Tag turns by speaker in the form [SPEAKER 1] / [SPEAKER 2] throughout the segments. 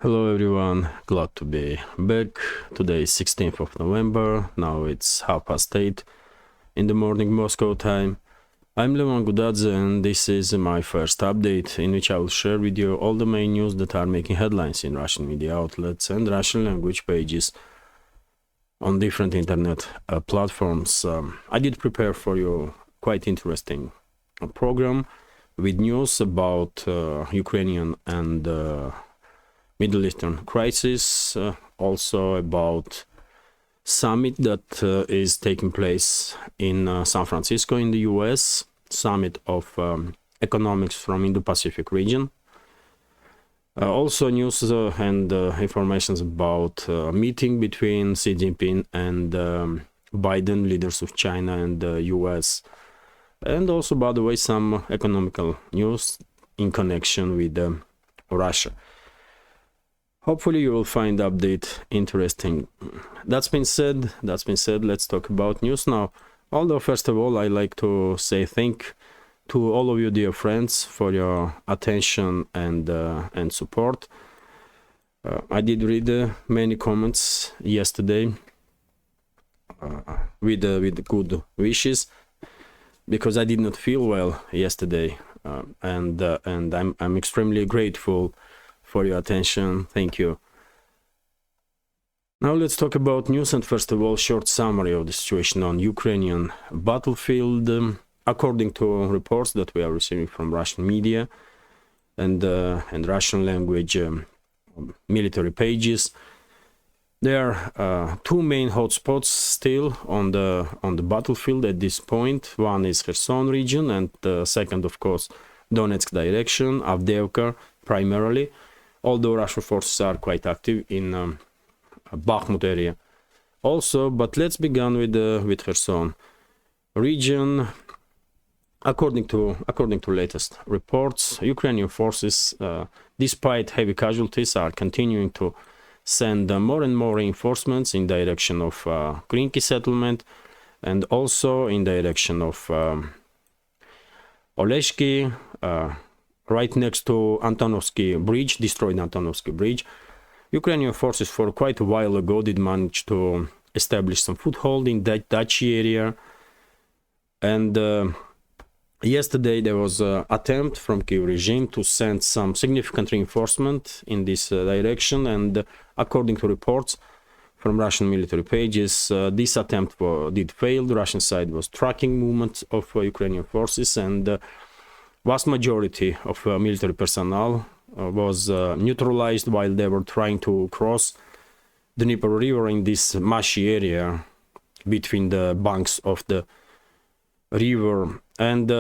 [SPEAKER 1] Hello everyone, glad to be back. Today is 16th of November, now it's 8:30 in the morning Moscow time. I'm Levan Gudadze and this is my first update in which I will share with you all the main news that are making headlines in Russian media outlets and Russian language pages on different internet platforms. I did prepare for you quite interesting program with news about Ukrainian and Middle Eastern crisis, also about summit that is taking place in San Francisco in the US, summit of economics from Indo-Pacific region. Also news and informations about meeting between Xi Jinping and Biden, leaders of China and the US. And also, by the way, some economical news in connection with Russia. Hopefully you will find the update interesting. That's been said, let's talk about news now. Although first of all, I like to say thank to all of you dear friends for your attention and support. I did read many comments yesterday with good wishes, because I did not feel well yesterday, and I'm extremely grateful for your attention. Thank you. Now let's talk about news, and first of all, short summary of the situation on Ukrainian battlefield. According to reports that we are receiving from Russian media and Russian language military pages, there are two main hotspots still on the battlefield at this point. One is Kherson region, and the second, of course, Donetsk direction, Avdiivka primarily. Although Russian forces are quite active in Bakhmut area also. But let's begin with Kherson region. According to latest reports, Ukrainian forces, despite heavy casualties, are continuing to send more and more reinforcements in direction of Krinky settlement, and also in direction of Oleshki, right next to Antonovsky Bridge, destroyed Antonovsky Bridge. Ukrainian forces for quite a while ago did manage to establish some foothold in that Dachi area. And yesterday there was an attempt from Kyiv regime to send some significant reinforcement in this direction. And according to reports from Russian military pages, this attempt did fail. The Russian side was tracking movements of Ukrainian forces, and vast majority of military personnel was neutralized while they were trying to cross the Dnieper River in this marshy area between the banks of the river. And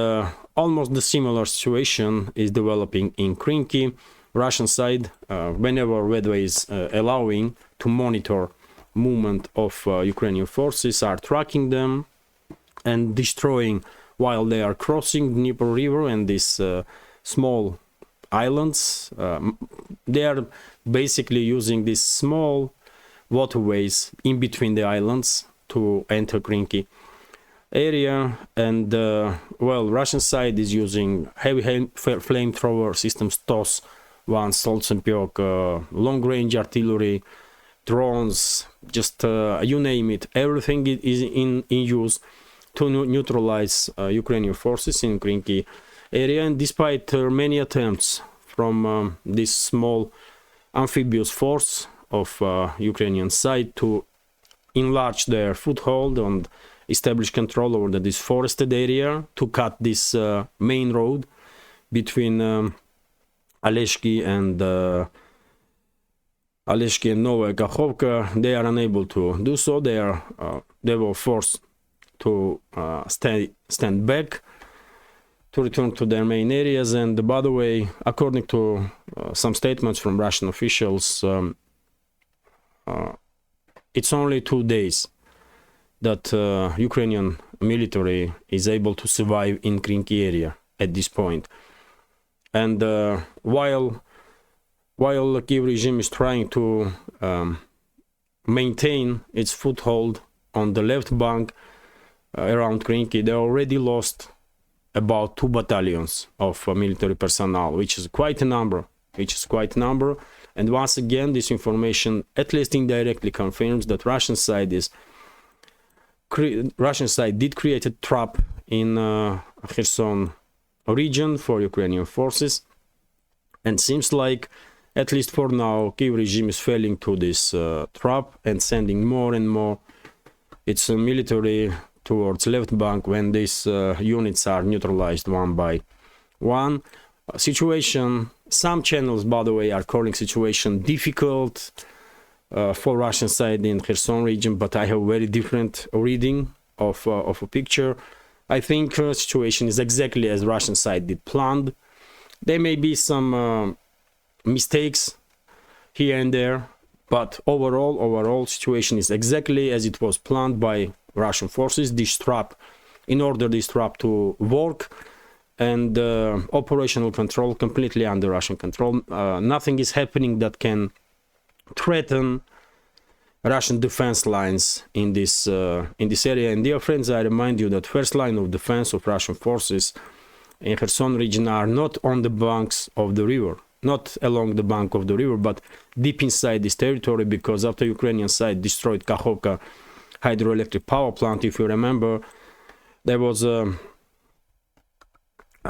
[SPEAKER 1] almost the similar situation is developing in Krinky. Russian side, whenever weather is allowing to monitor movement of Ukrainian forces, are tracking them and destroying while they are crossing the Dnieper River and these small islands. They are basically using these small waterways in between the islands to enter Krinky area. And well, Russian side is using heavy flamethrower systems, TOS-1, Stoltzenpyok, long-range artillery, drones, just you name it, everything is in use to neutralize Ukrainian forces in Krinky area. And despite many attempts from this small amphibious force of Ukrainian side to enlarge their foothold and establish control over this forested area, to cut this main road between Oleshki and Novaya Kakhovka, they are unable to do so. They were forced to stand back, to return to their main areas. And by the way, according to some statements from Russian officials, it's only 2 days that Ukrainian military is able to survive in Krinky area at this point. And while the Kyiv regime is trying to maintain its foothold on the left bank around Krinky, they already lost about 2 battalions of military personnel, which is quite a number. And once again, this information, at least indirectly, confirms that Russian side did create a trap in Kherson region for Ukrainian forces, and seems like, at least for now, Kyiv regime is falling to this trap and sending more and more its military towards left bank when these units are neutralized one by one. Situation, some channels, by the way, are calling situation difficult for Russian side in Kherson region, but I have very different reading of a picture. I think situation is exactly as Russian side did planned. There may be some mistakes here and there, but overall situation is exactly as it was planned by Russian forces. In order this trap to work, and operational control completely under Russian control. Nothing is happening that can threaten Russian defense lines in this area. And dear friends, I remind you that first line of defense of Russian forces in Kherson region are not on the banks of the river, not along the bank of the river, but deep inside this territory, because after Ukrainian side destroyed Kakhovka hydroelectric power plant, if you remember, there was a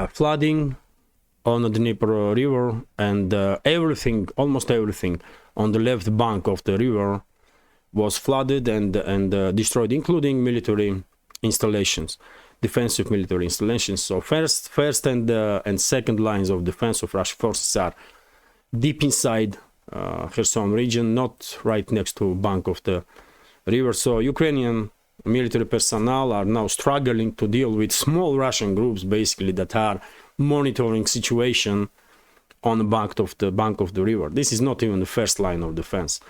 [SPEAKER 1] flooding on the Dnieper river, and almost everything on the left bank of the river was flooded and destroyed, including military installations, defensive military installations. So first and second lines of defense of Russian forces are deep inside Kherson region, not right next to bank of the river. So Ukrainian military personnel are now struggling to deal with small Russian groups, basically, that are monitoring situation on the bank of the river. This is not even the first line of defense.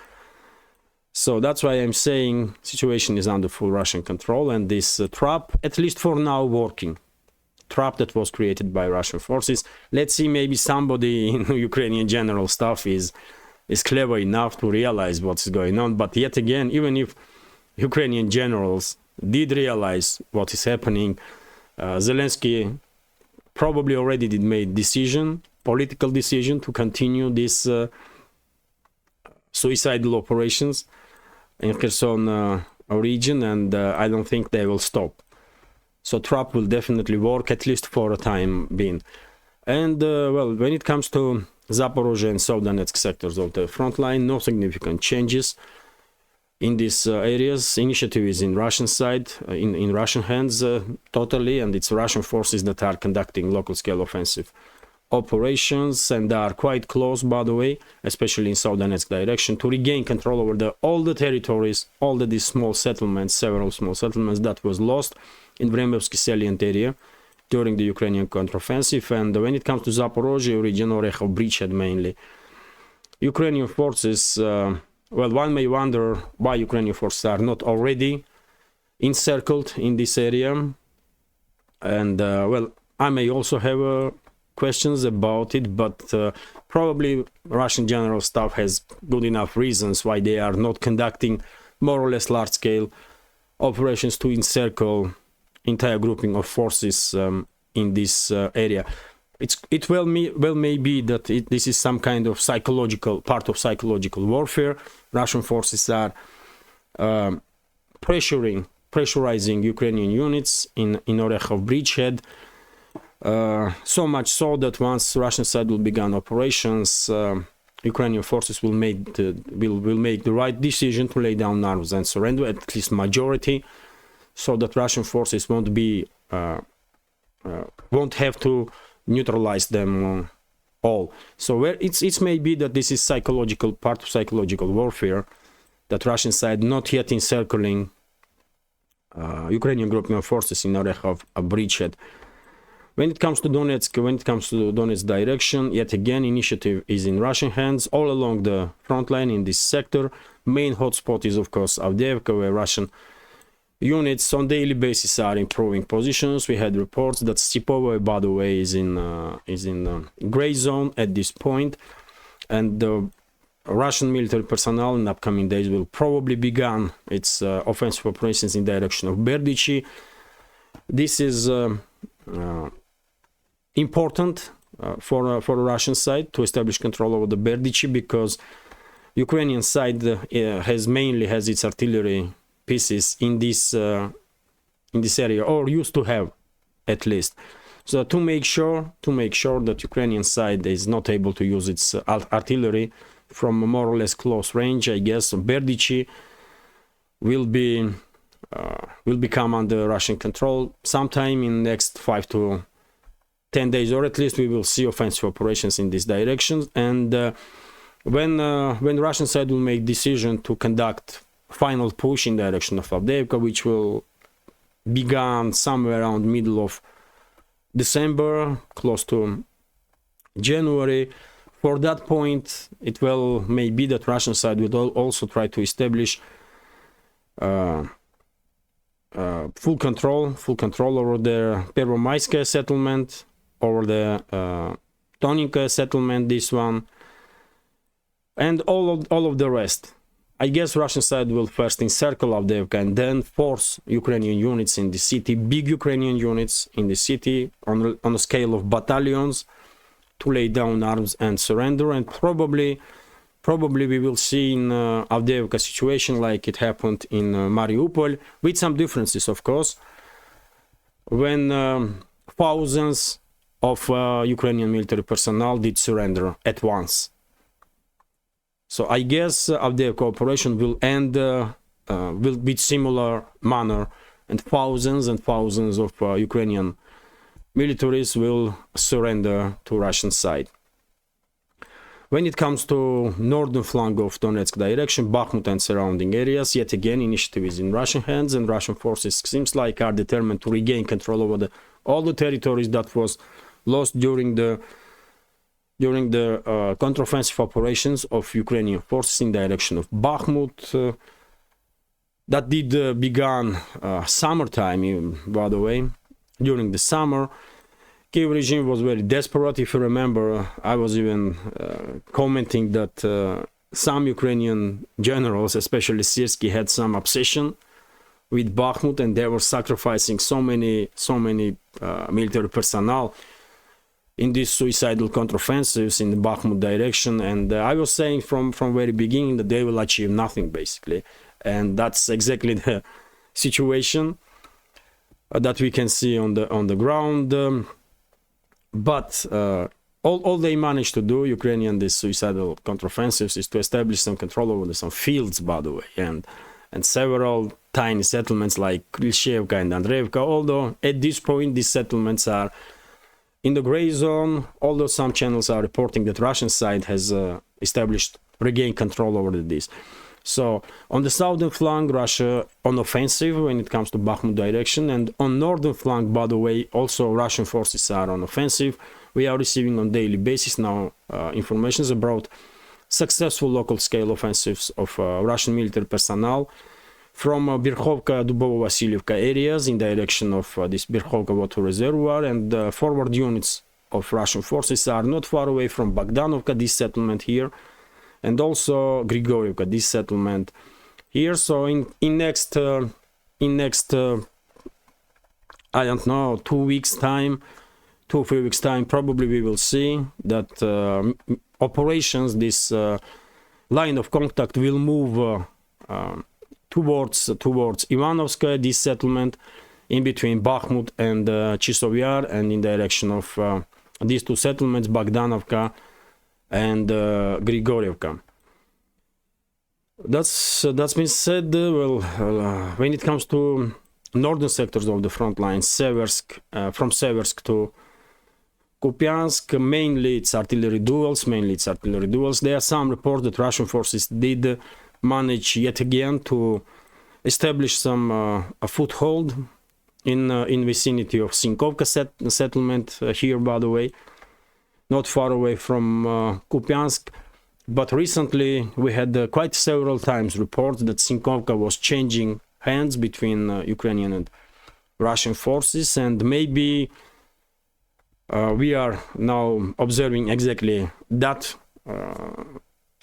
[SPEAKER 1] So that's why I'm saying situation is under full Russian control, and this trap, at least for now, working. Trap that was created by Russian forces. Let's see, maybe somebody in Ukrainian general staff is clever enough to realize what's going on. But yet again, even if Ukrainian generals did realize what is happening, Zelensky probably already did make political decision to continue this suicidal operations in Kherson region, and I don't think they will stop. So trap will definitely work, at least for a time being. And well, when it comes to Zaporozhye and South Donetsk sectors of the front line, no significant changes in these areas. Initiative is in Russian side, in Russian hands totally, and it's Russian forces that are conducting local scale offensive operations, and are quite close, by the way, especially in South Donetsk direction, to regain control over all the territories, these small settlements, several small settlements that was lost in Vremevsky salient area during the Ukrainian counteroffensive. And when it comes to Zaporozhye region, Orekhov bridgehead mainly, Ukrainian forces, well, one may wonder why Ukrainian forces are not already encircled in this area. And well, I may also have questions about it, but probably Russian general staff has good enough reasons why they are not conducting more or less large-scale operations to encircle entire grouping of forces in this area. It may be that this is some kind of part of psychological warfare. Russian forces are pressurizing Ukrainian units in Orekhov bridgehead. So much so that once Russian side will begin operations, Ukrainian forces will make the right decision to lay down arms and surrender, at least majority, so that Russian forces won't have to neutralize them all. So it's maybe that this is part of psychological warfare, that Russian side not yet encircling Ukrainian grouping of forces in Orekhov bridgehead. When it comes to Donetsk direction, yet again, initiative is in Russian hands all along the front line in this sector. Main hotspot is, of course, Avdiivka, where Russian units on daily basis are improving positions. We had reports that Stipovo, by the way, is in gray zone at this point, and the Russian military personnel in upcoming days will probably begin its offensive operations in direction of Berdichi. This is important for the Russian side to establish control over the Berdichi, because Ukrainian side mainly has its artillery pieces in this area, or used to have at least. So to make sure that Ukrainian side is not able to use its artillery from more or less close range, I guess Berdichi will become under Russian control sometime in next 5 to 10 days, or at least we will see offensive operations in this direction. And when the Russian side will make decision to conduct final push in direction of Avdiivka, which will begin somewhere around middle of December, close to January. For that point, it may be that Russian side will also try to establish full control over the Pervomayskaya settlement, over the Toninkaya settlement, this one, and all of the rest. I guess Russian side will first encircle Avdiivka and then force Ukrainian units in the city, big Ukrainian units in the city on a scale of battalions, to lay down arms and surrender. And probably we will see in Avdiivka situation like it happened in Mariupol, with some differences, of course, when thousands of Ukrainian military personnel did surrender at once. So I guess Avdiivka operation will end will be similar manner, and thousands of Ukrainian militaries will surrender to Russian side. When it comes to northern flank of Donetsk direction, Bakhmut and surrounding areas, yet again initiative is in Russian hands, and Russian forces seems like are determined to regain control over all the territories that was lost during the counteroffensive operations of Ukrainian forces in direction of Bakhmut. That did began summertime, by the way. During the summer, Kiev regime was very desperate. If you remember, I was even commenting that some Ukrainian generals, especially Syrskyi, had some obsession with Bakhmut, and they were sacrificing so many military personnel in these suicidal counteroffensives in the Bakhmut direction. And I was saying from very beginning that they will achieve nothing, basically, and that's exactly the situation that we can see on the ground. But all they managed to do, Ukrainian, these suicidal counteroffensives, is to establish some control over some fields, by the way, and several tiny settlements like Klishevka and Andreevka. Although at this point these settlements are in the gray zone, although some channels are reporting that Russian side has regained control over this. So on the southern flank, Russia on offensive when it comes to Bakhmut direction, and on northern flank, by the way, also Russian forces are on offensive. We are receiving on daily basis now information about successful local scale offensives of Russian military personnel from Berkhovka, Dubovo-Vasilievka areas in direction of this Berkhovka water reservoir, and forward units of Russian forces are not far away from Bogdanovka, this settlement here, and also Grigorievka, this settlement here. So in next I don't know, 2 weeks time, 2 or 3 weeks time, probably we will see that operations, this line of contact will move towards Ivanovskaya, this settlement in between Bakhmut and Chisov Yar, and in direction of these two settlements, Bogdanovka and Grigorievka. That's been said. When it comes to northern sectors of the front line, Seversk, from Seversk to Kupiansk, mainly it's artillery duels. There are some reports that Russian forces did manage yet again to establish some a foothold in vicinity of Sinkovka settlement here, by the way, not far away from Kupiansk. But recently we had quite several times reports that Sinkovka was changing hands between Ukrainian and Russian forces, and maybe we are now observing exactly that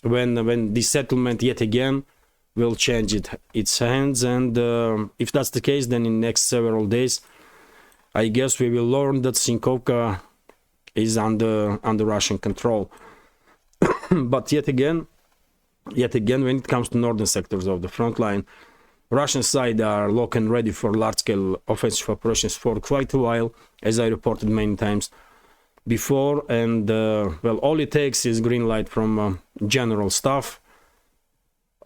[SPEAKER 1] when the settlement yet again will change its hands. And if that's the case, then in next several days I guess we will learn that Sinkovka is under Russian control. But yet again, when it comes to northern sectors of the front line, Russian side are locked and ready for large-scale offensive operations for quite a while, as I reported many times before. And well, all it takes is green light from general staff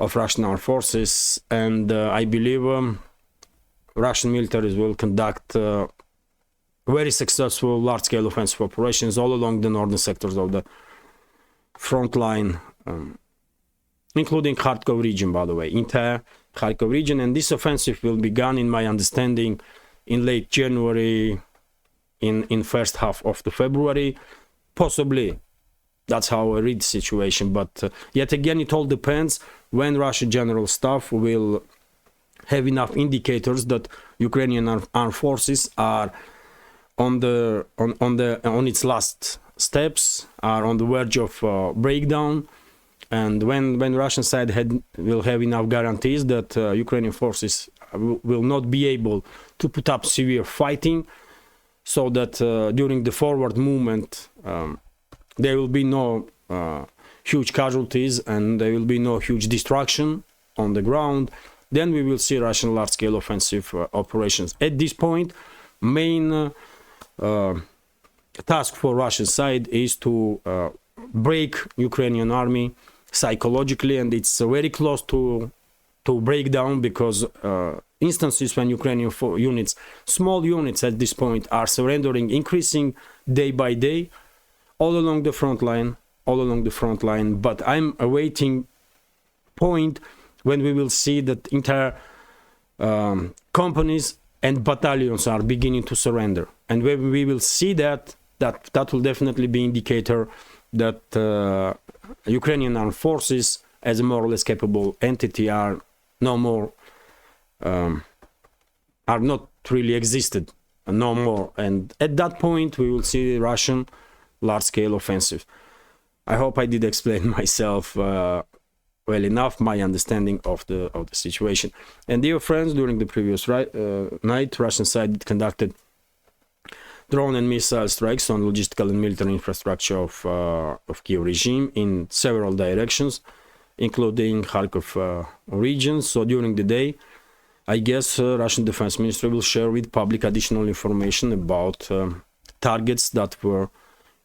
[SPEAKER 1] of Russian armed forces, and I believe Russian militaries will conduct very successful large-scale offensive operations all along the northern sectors of the front line, including Kharkov region, by the way, entire Kharkov region. And this offensive will begin, in my understanding, in late January, in first half of the February, possibly. That's how I read the situation. But yet again, it all depends when Russian general staff will have enough indicators that Ukrainian armed forces are on its last steps, are on the verge of breakdown. And when Russian side will have enough guarantees that Ukrainian forces will not be able to put up severe fighting, so that during the forward movement there will be no huge casualties and there will be no huge destruction on the ground, then we will see Russian large-scale offensive operations. At this point, main task for Russian side is to break Ukrainian army psychologically, and it's very close to breakdown, because instances when Ukrainian units, small units at this point, are surrendering, increasing day by day all along the front line. But I'm awaiting point when we will see that entire companies and battalions are beginning to surrender. And when we will see that will definitely be indicator that Ukrainian armed forces, as a more or less capable entity, are no more, are not really existed no more. And at that point, we will see Russian large-scale offensive. I hope I did explain myself well enough, my understanding of the situation. And dear friends, during the previous night, Russian side conducted drone and missile strikes on logistical and military infrastructure of Kiev regime in several directions, including Kharkov region. So during the day, I guess Russian Defense Ministry will share with public additional information about targets that were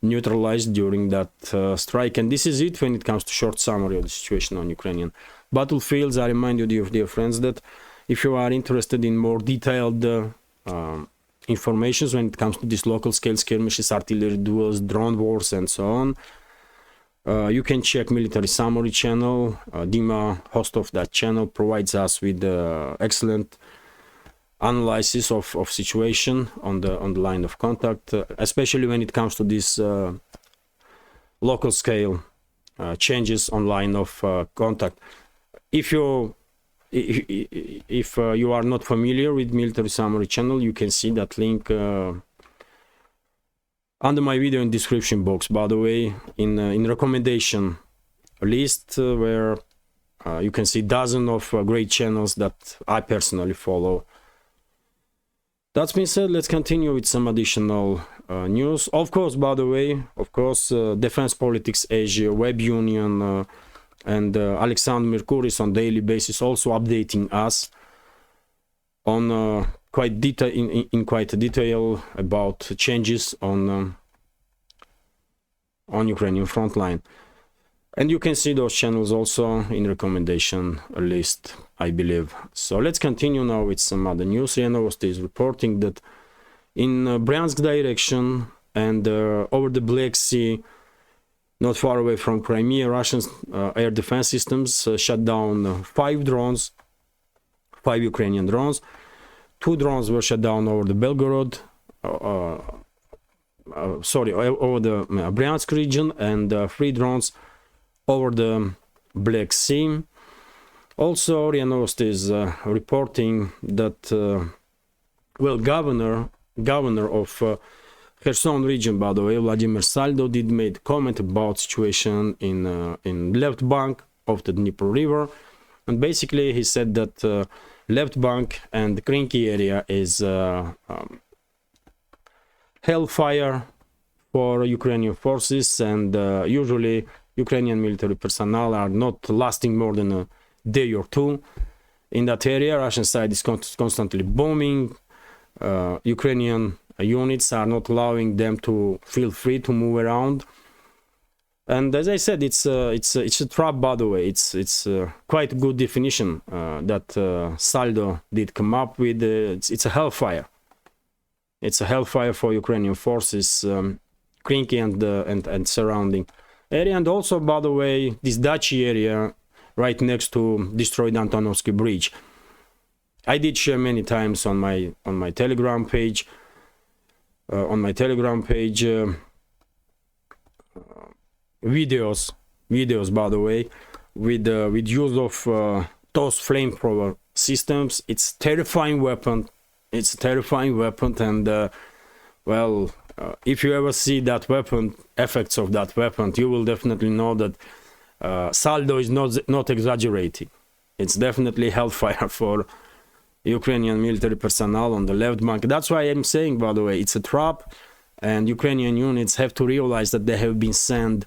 [SPEAKER 1] neutralized during that strike. And this is it when it comes to short summary of the situation on Ukrainian battlefields. I remind you, dear friends, that if you are interested in more detailed information when it comes to these local scale skirmishes, artillery duels, drone wars, and so on, you can check military summary channel. Dima, host of that channel, provides us with excellent analysis of situation on the line of contact, especially when it comes to this local scale changes on line of contact. If you are not familiar with military summary channel, you can see that link under my video in description box, by the way, in recommendation list, where you can see dozens of great channels that I personally follow. That being said, let's continue with some additional news. Of course, by the way, Defense Politics Asia, Web Union, and Alexander Mercuris on daily basis also updating us on quite detail about changes on Ukrainian front line. And you can see those channels also in recommendation list, I believe. So let's continue now with some other news. RIA Novosti is reporting that in Bryansk direction and over the Black Sea, not far away from Crimea, Russian air defense systems shut down 5 Ukrainian drones. 2 drones were shut down over the Belgorod, over the Bryansk region, and 3 drones over the Black Sea. Also, RIA Novosti is reporting that governor of Kherson region, by the way, Vladimir Saldo, did make comment about situation in left bank of the Dnieper River, and basically he said that left bank and the Krinky area is hellfire for Ukrainian forces, and usually Ukrainian military personnel are not lasting more than a day or two in that area. Russian side is constantly bombing. Ukrainian units are not allowing them to feel free to move around. And as I said, it's a trap. By the way, it's quite a good definition that Saldo did come up with. It's a hellfire. It's a hellfire for Ukrainian forces, Krinky and surrounding area, and also, by the way, this Dachi area right next to destroyed Antonovsky Bridge. I did share many times on my Telegram page. Videos, by the way, with use of those flamethrower systems. It's terrifying weapon. It's a terrifying weapon, and well, if you ever see that weapon, effects of that weapon, you will definitely know that Saldo is not exaggerating. It's definitely hellfire for Ukrainian military personnel on the left bank. That's why I'm saying, by the way, it's a trap, and Ukrainian units have to realize that they have been sent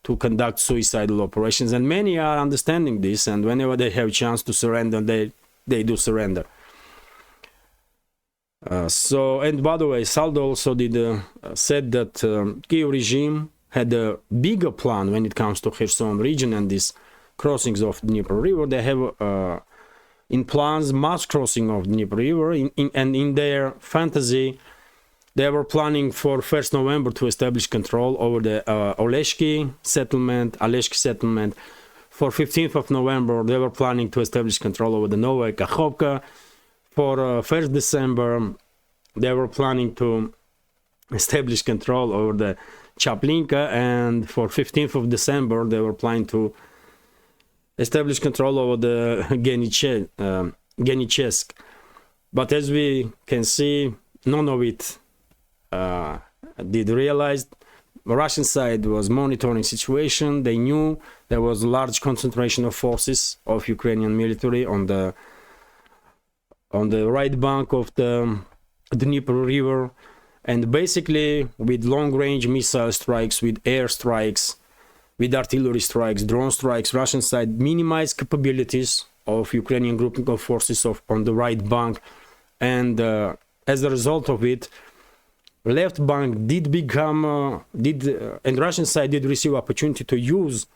[SPEAKER 1] to conduct suicidal operations, and many are understanding this, and whenever they have a chance to surrender, they do surrender. And by the way, Saldo also said that Kiev regime had a bigger plan when it comes to Kherson region and these crossings of Dnieper River. They have in plans mass crossing of Dnieper River, and in their fantasy, they were planning for 1st November to establish control over the Oleshki settlement. For 15th of November, they were planning to establish control over the Novaya Kakhovka. For 1st December, they were planning to establish control over the Chaplinka, and for 15th of December, they were planning to establish control over the Genichesk. But as we can see, none of it did realize. The Russian side was monitoring situation. They knew there was a large concentration of forces of Ukrainian military on the right bank of the Dnieper River, and basically with long-range missile strikes, with air strikes, with artillery strikes, drone strikes, Russian side minimized capabilities of Ukrainian grouping of forces on the right bank, and as a result of it, left bank did become and Russian side did receive opportunity to use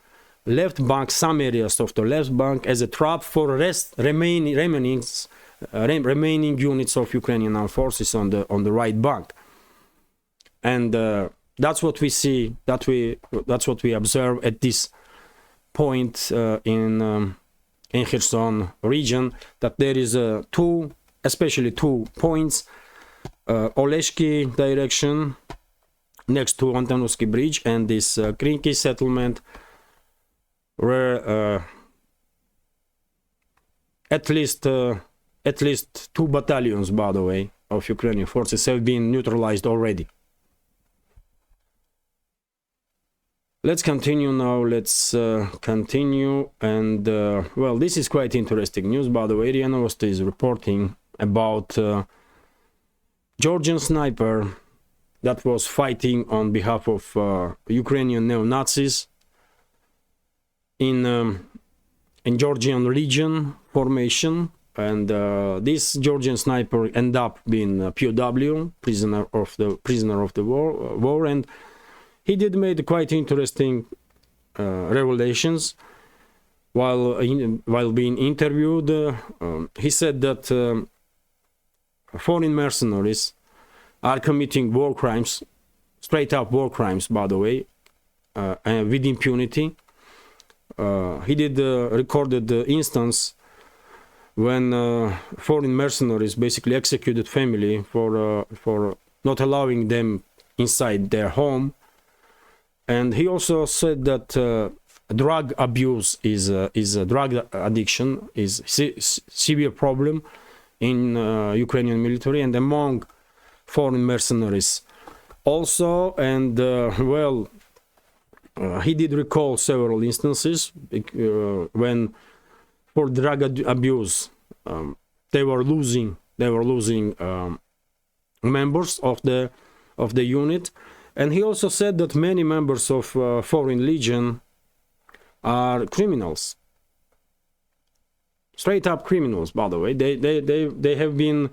[SPEAKER 1] left bank, some areas of the left bank, as a trap for remaining units of Ukrainian armed forces on the right bank. And that's what we see, that's what we observe at this point in Kherson region, that there is especially two points, Oleshki direction next to Antonovsky Bridge, and this Krinky settlement, where at least 2 battalions, by the way, of Ukrainian forces have been neutralized already. Let's continue now. Continue, and well, this is quite interesting news, by the way. RIA Novosti is reporting about Georgian sniper that was fighting on behalf of Ukrainian neo-Nazis in Georgian Legion formation, and this Georgian sniper ended up being a POW, prisoner of the war, and he did make quite interesting revelations while being interviewed. He said that foreign mercenaries are committing war crimes, straight up war crimes, by the way, and with impunity. He did recorded the instance when foreign mercenaries basically executed family for not allowing them inside their home. And he also said that drug abuse is drug addiction is severe problem in Ukrainian military and among foreign mercenaries also. And well, he did recall several instances when for drug abuse they were losing members of the unit. And he also said that many members of Foreign Legion are criminals. Straight up criminals, by the way. They have been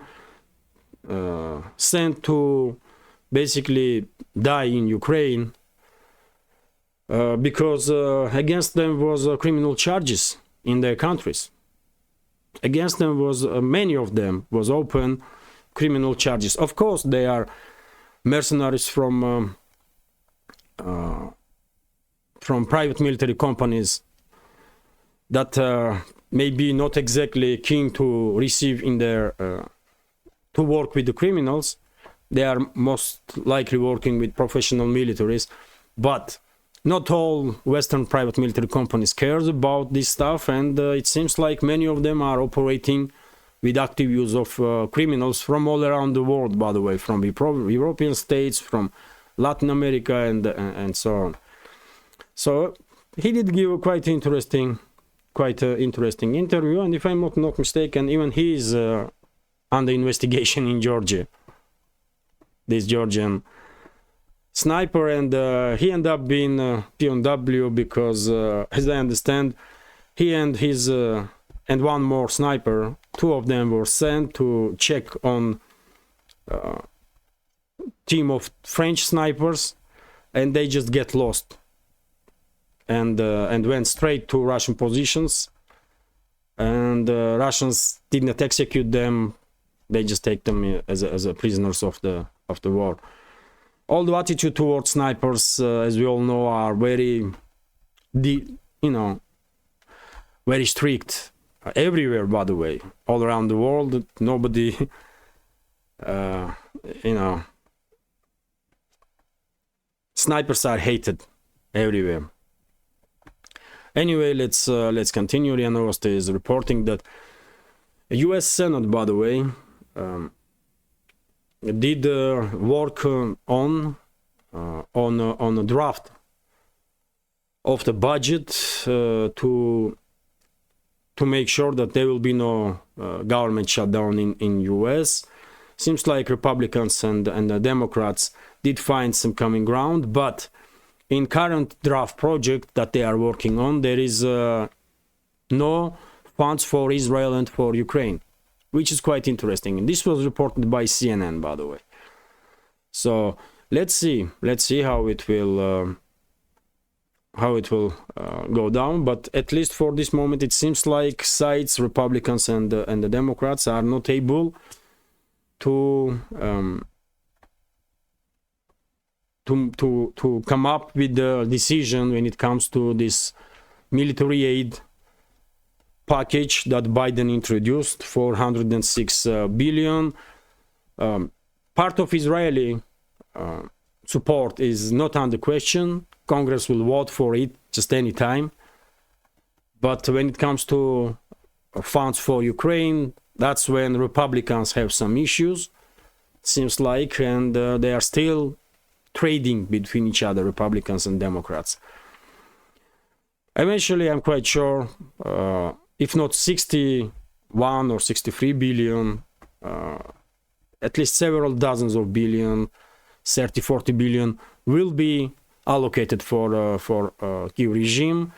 [SPEAKER 1] sent to basically die in Ukraine because against them was criminal charges in their countries. Against them was many of them was open criminal charges. Of course, they are mercenaries from private military companies that may be not exactly keen to receive in their to work with the criminals. They are most likely working with professional militaries, but not all Western private military companies cares about this stuff, and it seems like many of them are operating with active use of criminals from all around the world, by the way, from European states, from Latin America, and so on. So he did give a quite interesting interview, and if I'm not mistaken, even he is under investigation in Georgia. This Georgian sniper, and he ended up being POW because, as I understand, he and his and one more sniper, two of them were sent to check on team of French snipers, and they just get lost and went straight to Russian positions, and Russians did not execute them. They just take them as prisoners of the war. Although attitude towards snipers, as we all know, are very strict everywhere, by the way, all around the world. Nobody snipers are hated everywhere. Anyway, let's continue. RIA Novosti is reporting that US Senate, by the way, did work on a draft of the budget to make sure that there will be no government shutdown in US. Seems like Republicans and the Democrats did find some common ground, but in current draft project that they are working on, there is no funds for Israel and for Ukraine, which is quite interesting. And this was reported by CNN, by the way. So let's see how it will go down. But at least for this moment, it seems like sides, Republicans and the Democrats, are not able to come up with the decision when it comes to this military aid package that Biden introduced, 406 billion. Part of Israeli support is not under question. Congress will vote for it just any time. But when it comes to funds for Ukraine, that's when Republicans have some issues, seems like, and they are still trading between each other, Republicans and Democrats. Eventually, I'm quite sure, if not 61 or 63 billion, at least several dozens of billion, 30, 40 billion will be allocated for Kyiv regime.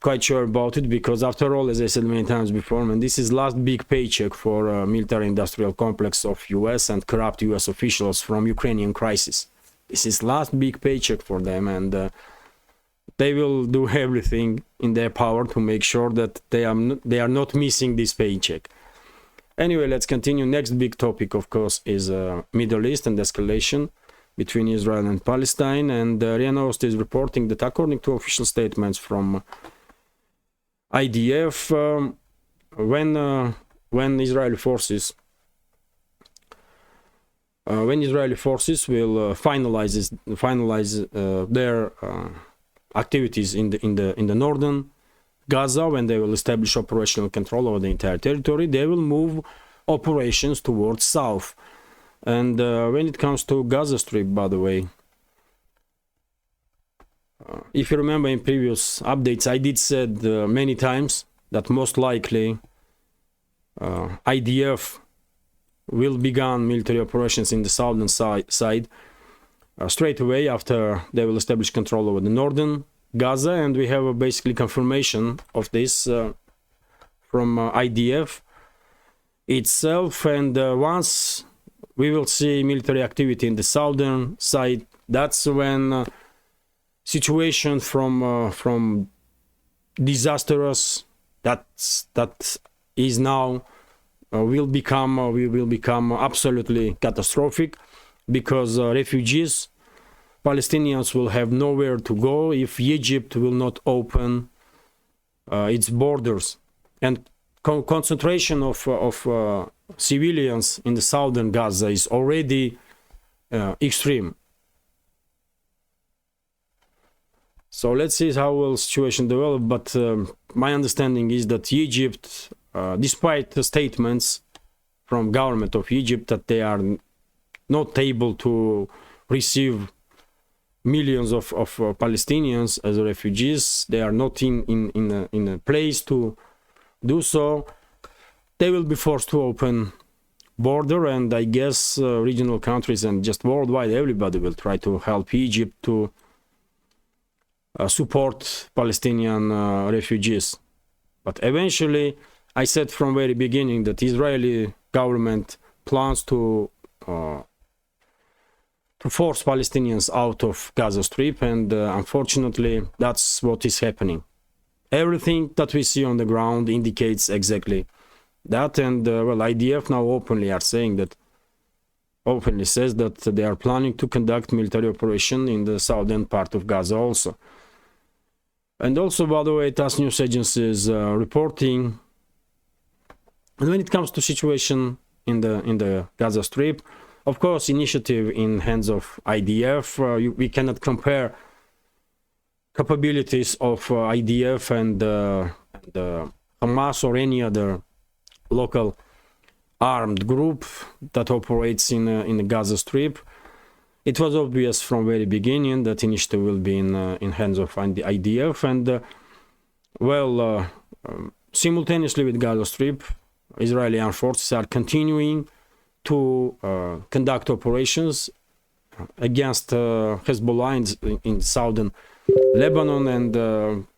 [SPEAKER 1] Quite sure about it, because after all, as I said many times before, man, this is last big paycheck for military-industrial complex of US and corrupt US officials from Ukrainian crisis. This is last big paycheck for them, and they will do everything in their power to make sure that they are not missing this paycheck. Anyway, let's continue. Next big topic, of course, is Middle East and escalation between Israel and Palestine. And RIA Novosti is reporting that according to official statements from IDF, when Israeli forces will finalize their activities in the northern Gaza, when they will establish operational control over the entire territory, they will move operations towards south. And when it comes to Gaza Strip, by the way, if you remember in previous updates, I did said many times that most likely IDF will begin military operations in the southern side straight away after they will establish control over the northern Gaza, and we have basically confirmation of this from IDF itself. And once we will see military activity in the southern side, that's when situation from disastrous that is now will become absolutely catastrophic, because refugees, Palestinians, will have nowhere to go if Egypt will not open its borders, and concentration of civilians in the southern Gaza is already extreme. So let's see how will situation develop. But my understanding is that Egypt, despite the statements from government of Egypt that they are not able to receive millions of Palestinians as refugees, they are not in a place to do so. They will be forced to open border, and I guess regional countries and just worldwide everybody will try to help Egypt to support Palestinian refugees. But eventually, I said from very beginning that Israeli government plans to force Palestinians out of Gaza Strip, and unfortunately, that's what is happening. Everything that we see on the ground indicates exactly that, and well, IDF now openly says that they are planning to conduct military operation in the southern part of Gaza also. And also, by the way, TASS news agency is reporting, and when it comes to situation in the Gaza Strip, of course, initiative in hands of IDF. We cannot compare capabilities of IDF and Hamas or any other local armed group that operates in the Gaza Strip. It was obvious from very beginning that initiative will be in hands of the IDF, and simultaneously with Gaza Strip, Israeli armed forces are continuing to conduct operations against Hezbollah in southern Lebanon, and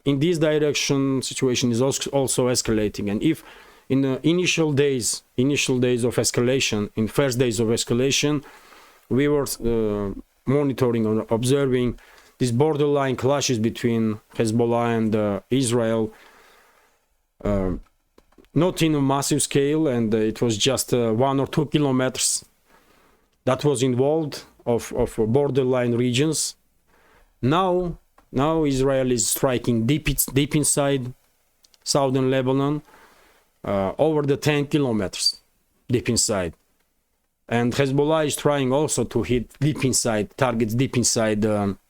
[SPEAKER 1] in this direction situation is also escalating. And if in the initial days of escalation, in first days of escalation, we were monitoring or observing these borderline clashes between Hezbollah and Israel, not in a massive scale, and it was just 1 or 2 kilometers that was involved of borderline regions. Now Israel is striking deep inside southern Lebanon, over the 10 kilometers deep inside. And Hezbollah is trying also to hit targets deep inside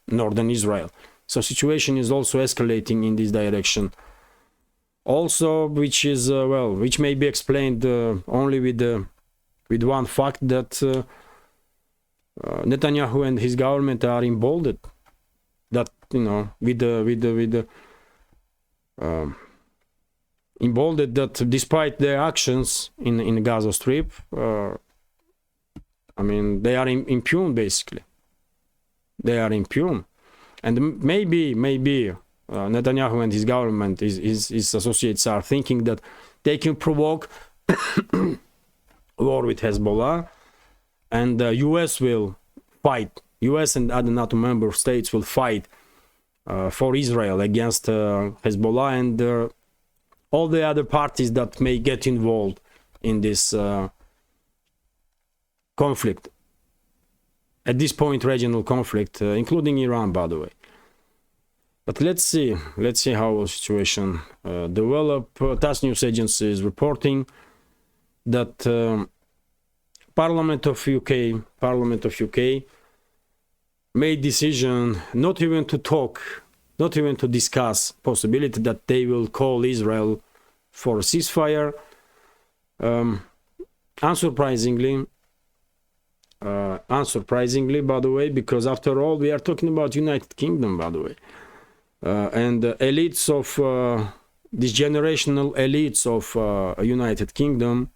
[SPEAKER 1] northern Israel. So situation is also escalating in this direction. Also, which may be explained only with one fact, that Netanyahu and his government are emboldened. That, emboldened that despite their actions in the Gaza Strip, they are impune, basically. They are impune. And maybe Netanyahu and his government, his associates, are thinking that they can provoke war with Hezbollah, and the US will fight. US and other NATO member states will fight for Israel against Hezbollah and all the other parties that may get involved in this conflict. At this point, regional conflict, including Iran, by the way. But let's see how the situation develop. TASS news agency is reporting that Parliament of UK made decision not even to discuss possibility that they will call Israel for a ceasefire. Unsurprisingly, by the way, because after all, we are talking about United Kingdom, by the way. And elites of these generational elites of United Kingdom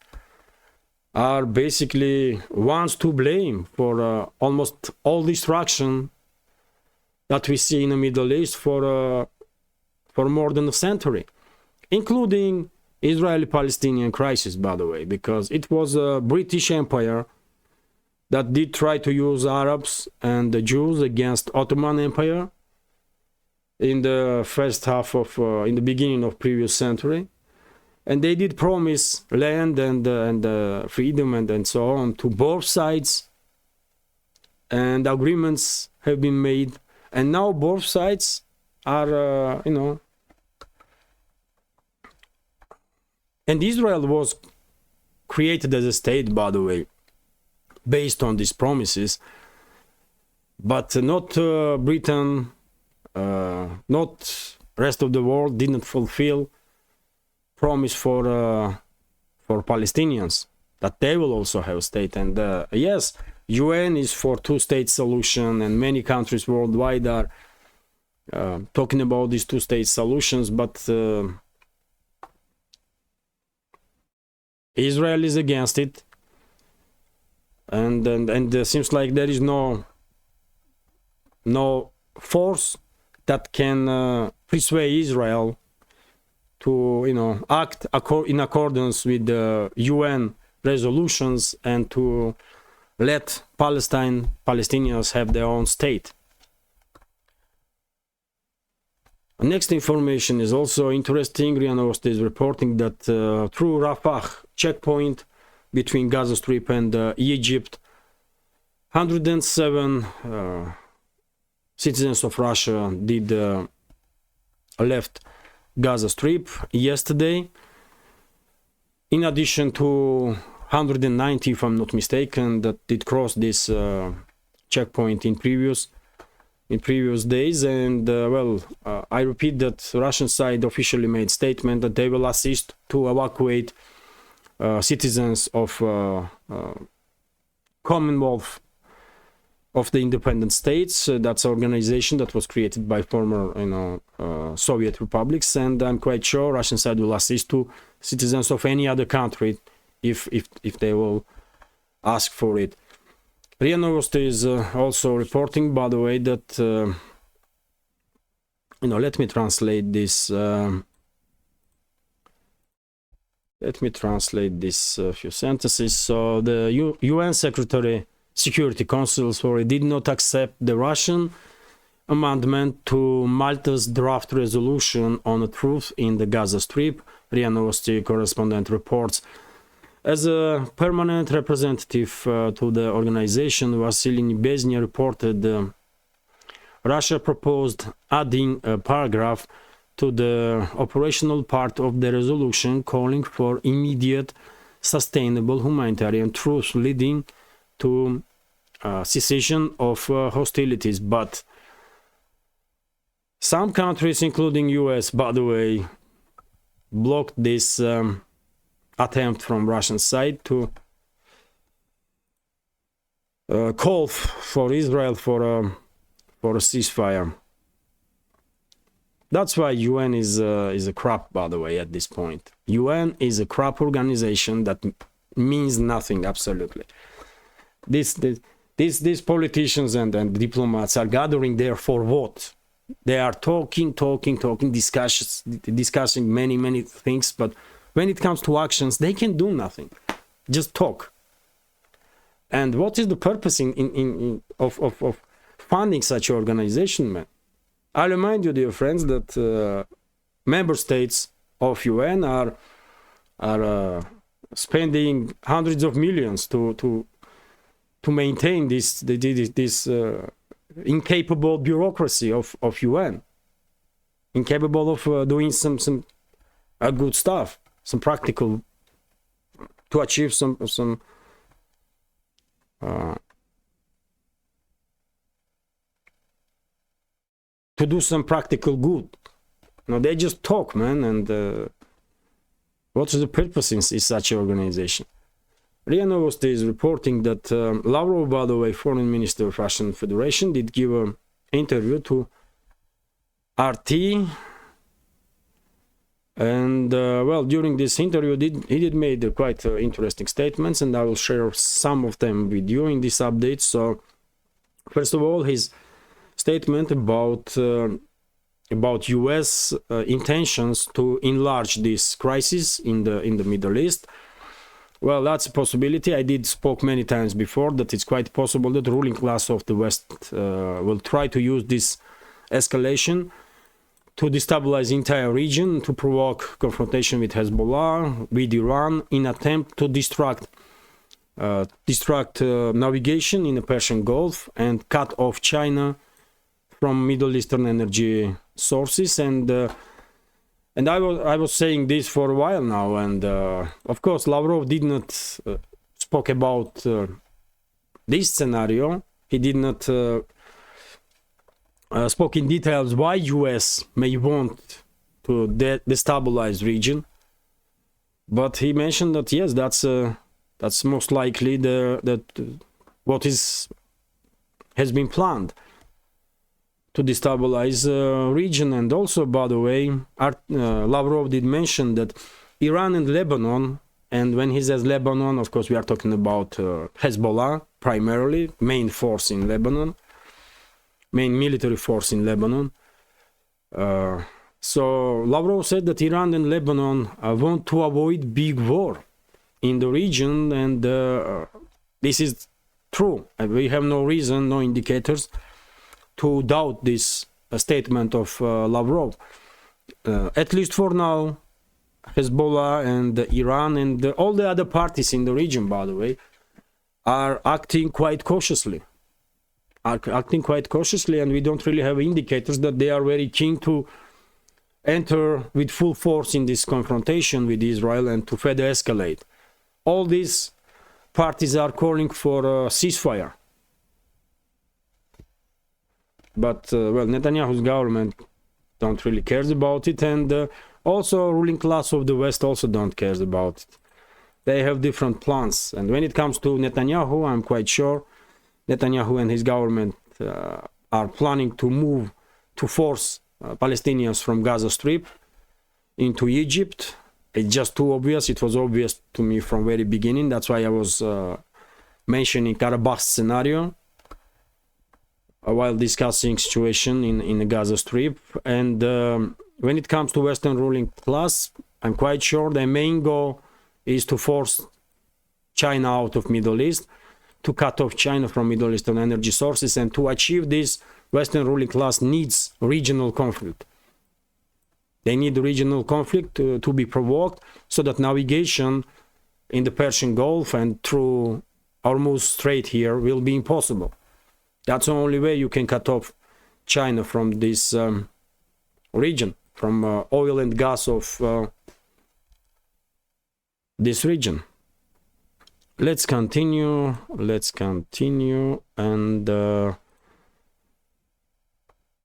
[SPEAKER 2] are basically ones to blame for almost all destruction that we see in the Middle East for more than a century, including Israeli-Palestinian crisis, by the way, because it was a British Empire that did try to use Arabs and the Jews against Ottoman Empire in the first half of, in the beginning of previous century. And they did promise land and freedom and so on to both sides. And agreements have been made. And now both sides are, you know, and Israel was created as a state, by the way, based on these promises, but not Britain, not rest of the world didn't fulfill promise for Palestinians that they will also have a state. And yes, UN is for two-state solution, and many countries worldwide are talking about these two-state solutions, but Israel is against it, and seems like there is no force that can persuade Israel to, you know, act in accordance with the UN resolutions and to let Palestinians have their own state. Next information is also interesting. RIA Novosti is reporting that through Rafah checkpoint between Gaza Strip and Egypt, 107 citizens of Russia did left Gaza Strip yesterday, in addition to 190, if I'm not mistaken, that did cross this checkpoint in previous days. And I repeat that Russian side officially made statement that they will assist to evacuate citizens of Commonwealth of the Independent States. That's an organization that was created by former, Soviet republics, and I'm quite sure Russian side will assist to citizens of any other country if they will ask for it. RIA Novosti is also reporting, by the way, that let me translate this. Let me translate this few sentences. So the UN Security Council did not accept the Russian amendment to Malta's draft resolution on the truth in the Gaza Strip. RIA Novosti correspondent reports. As a permanent representative to the organization, Vasily Nebezny reported Russia proposed adding a paragraph to the operational part of the resolution calling for immediate, sustainable humanitarian truce leading to cessation of hostilities. But some countries, including US, by the way, blocked this attempt from Russian side to call for Israel for a ceasefire. That's why UN is a crap, by the way, at this point. UN is a crap organization that means nothing, absolutely. These politicians and diplomats are gathering there for what? They are talking, discussing many things, but when it comes to actions, they can do nothing. Just talk. And what is the purpose of funding such an organization, man? I remind you, dear friends, that member states of UN are spending hundreds of millions to maintain this incapable bureaucracy of UN, incapable of doing some good stuff, some practical, to achieve some to do some practical good. No, they just talk, man. And what is the purpose in such an organization? RIA Novosti is reporting that Lavrov, by the way, foreign minister of Russian Federation, did give an interview to RT And well, during this interview, he did made quite interesting statements, and I will share some of them with you in this update. So, first of all, his statement about U.S. Intentions to enlarge this crisis in the Middle East. Well, that's a possibility. I did spoke many times before that it's quite possible that the ruling class of the West will try to use this escalation to destabilize the entire region, to provoke confrontation with Hezbollah, with Iran, in attempt to distract navigation in the Persian Gulf and cut off China from Middle Eastern energy sources. And I was saying this for a while now, and of course Lavrov did not spoke about this scenario. He did not spoke in details why US may want to destabilize region, but he mentioned that yes, that's most likely what has been planned to destabilize region. And also, by the way, Lavrov did mention that Iran and Lebanon, and when he says Lebanon, of course we are talking about Hezbollah primarily, main force in Lebanon, main military force in Lebanon. So Lavrov said that Iran and Lebanon want to avoid big war in the region, and this is true. We have no reason, no indicators to doubt this statement of Lavrov. At least for now, Hezbollah and Iran and all the other parties in the region, by the way, are acting quite cautiously. And we don't really have indicators that they are very keen to enter with full force in this confrontation with Israel and to further escalate. All these parties are calling for a ceasefire. But, well, Netanyahu's government don't really cares about it, and also ruling class of the West also don't cares about it. They have different plans, and when it comes to Netanyahu, I'm quite sure Netanyahu and his government are planning to move to force Palestinians from Gaza Strip into Egypt. It's just too obvious. It was obvious to me from very beginning. That's why I was mentioning Karabakh scenario while discussing situation in the Gaza Strip. And when it comes to Western ruling class, I'm quite sure their main goal is to force China out of Middle East, to cut off China from Middle Eastern energy sources, and to achieve this, Western ruling class needs regional conflict. They need regional conflict to be provoked so that navigation in the Persian Gulf and through Hormuz Strait here will be impossible. That's the only way you can cut off China from this region, from oil and gas of this region. Let's continue, and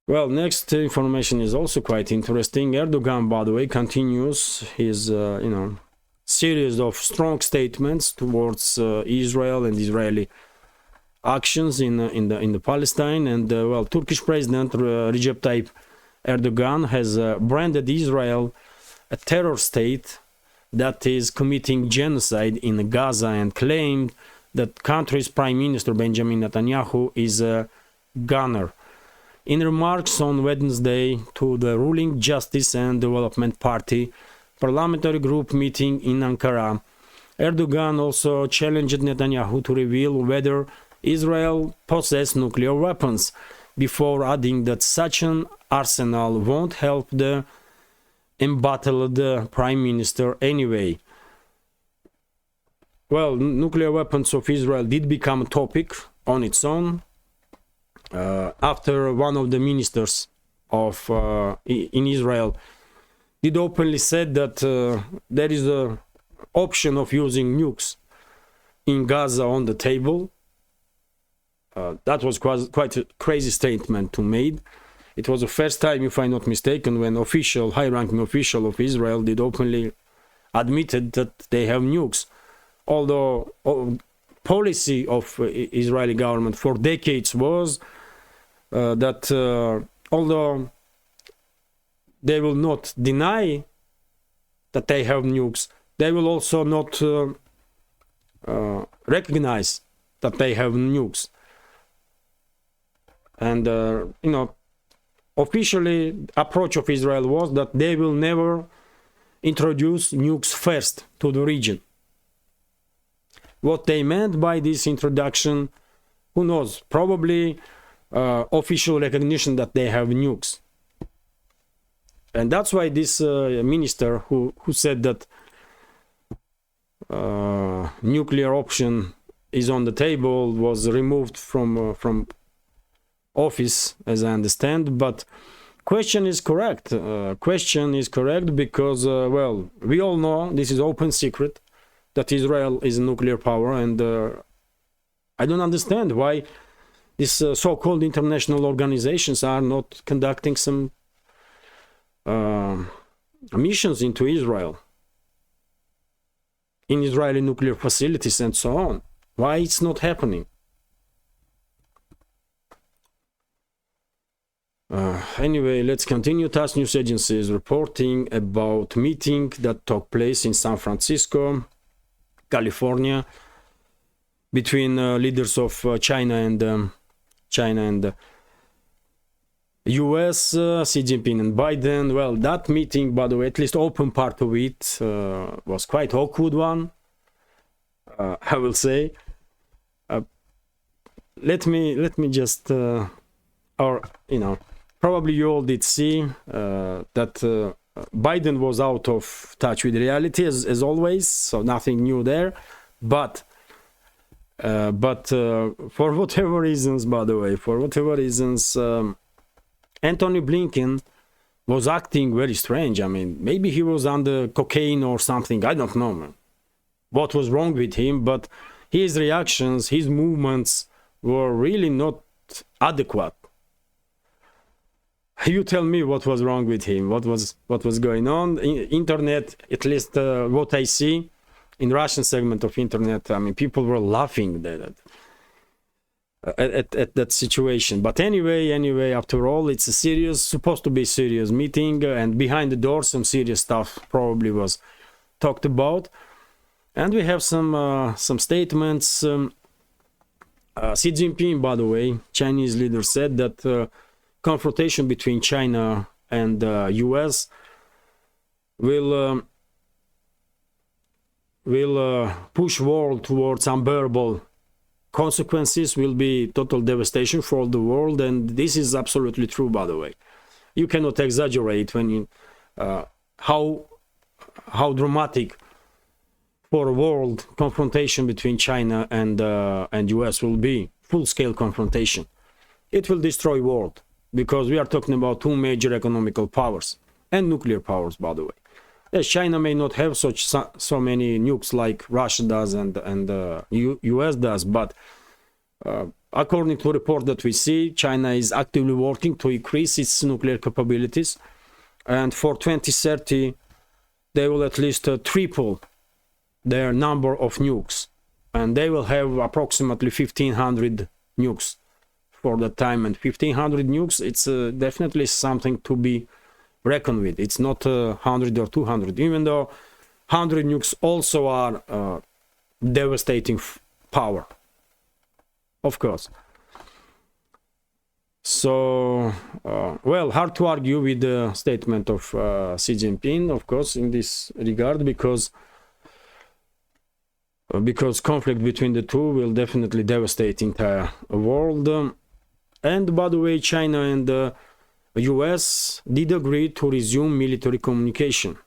[SPEAKER 2] well, next information is also quite interesting. Erdogan, by the way, continues his series of strong statements towards Israel and Israeli actions in the Palestine. And well, Turkish President Recep Tayyip Erdogan has branded Israel a terror state that is committing genocide in Gaza, and claimed that country's Prime Minister Benjamin Netanyahu is a gunner. In remarks on Wednesday to the ruling Justice and Development Party parliamentary group meeting in Ankara, Erdogan also challenged Netanyahu to reveal whether Israel possesses nuclear weapons, before adding that such an arsenal won't help the embattled Prime Minister anyway. Well, nuclear weapons of Israel did become a topic on its own after one of the ministers of in Israel did openly said that there is a option of using nukes in Gaza on the table. That was quite a crazy statement to made. It was the first time, if I'm not mistaken, when high-ranking official of Israel did openly admitted that they have nukes. Although policy of Israeli government for decades was that although they will not deny that they have nukes, they will also not recognize that they have nukes. And officially approach of Israel was that they will never introduce nukes first to the region. What they meant by this introduction, who knows? Probably official recognition that they have nukes. And that's why this minister who said that nuclear option is on the table was removed from office, as I understand. But question is correct. Question is correct because, well, we all know, this is open secret, that Israel is a nuclear power, and I don't understand why these so-called international organizations are not conducting some missions into Israel, in Israeli nuclear facilities and so on. Why it's not happening? Anyway, let's continue. TASS news agency is reporting about meeting that took place in San Francisco, California, between leaders of China and US, Xi Jinping and Biden. Well, that meeting, by the way, at least open part of it, was quite awkward one, I will say. Let me just, probably you all did see that Biden was out of touch with reality as always, so nothing new there. But for whatever reasons, by the way, Anthony Blinken was acting very strange. I mean, maybe he was under cocaine or something. I don't know, man, what was wrong with him, but his reactions, his movements were really not adequate. You tell me what was wrong with him, what was going on. Internet, at least what I see in Russian segment of internet, I mean, people were laughing at that situation. But anyway, after all, it's supposed to be a serious meeting, and behind the door some serious stuff probably was talked about. And we have some statements. Xi Jinping, by the way, Chinese leader, said that confrontation between China and US will push world towards unbearable consequences, will be total devastation for the world. And this is absolutely true, by the way. You cannot exaggerate when you how dramatic for a world confrontation between China and US will be. Full-scale confrontation. It will destroy world, because we are talking about two major economical powers and nuclear powers, by the way. Yes, China may not have so many nukes like Russia does and US does, but according to a report that we see, China is actively working to increase its nuclear capabilities, and for 2030 they will at least triple their number of nukes, and they will have approximately 1,500 nukes for that time. And 1,500 nukes, it's definitely something to be reckoned with. It's not 100 or 200, even though 100 nukes also are devastating power, of course. So, well, hard to argue with the statement of Xi Jinping, of course, in this regard, because conflict between the two will definitely devastate the entire world. And by the way, China and the US did agree to resume military communication,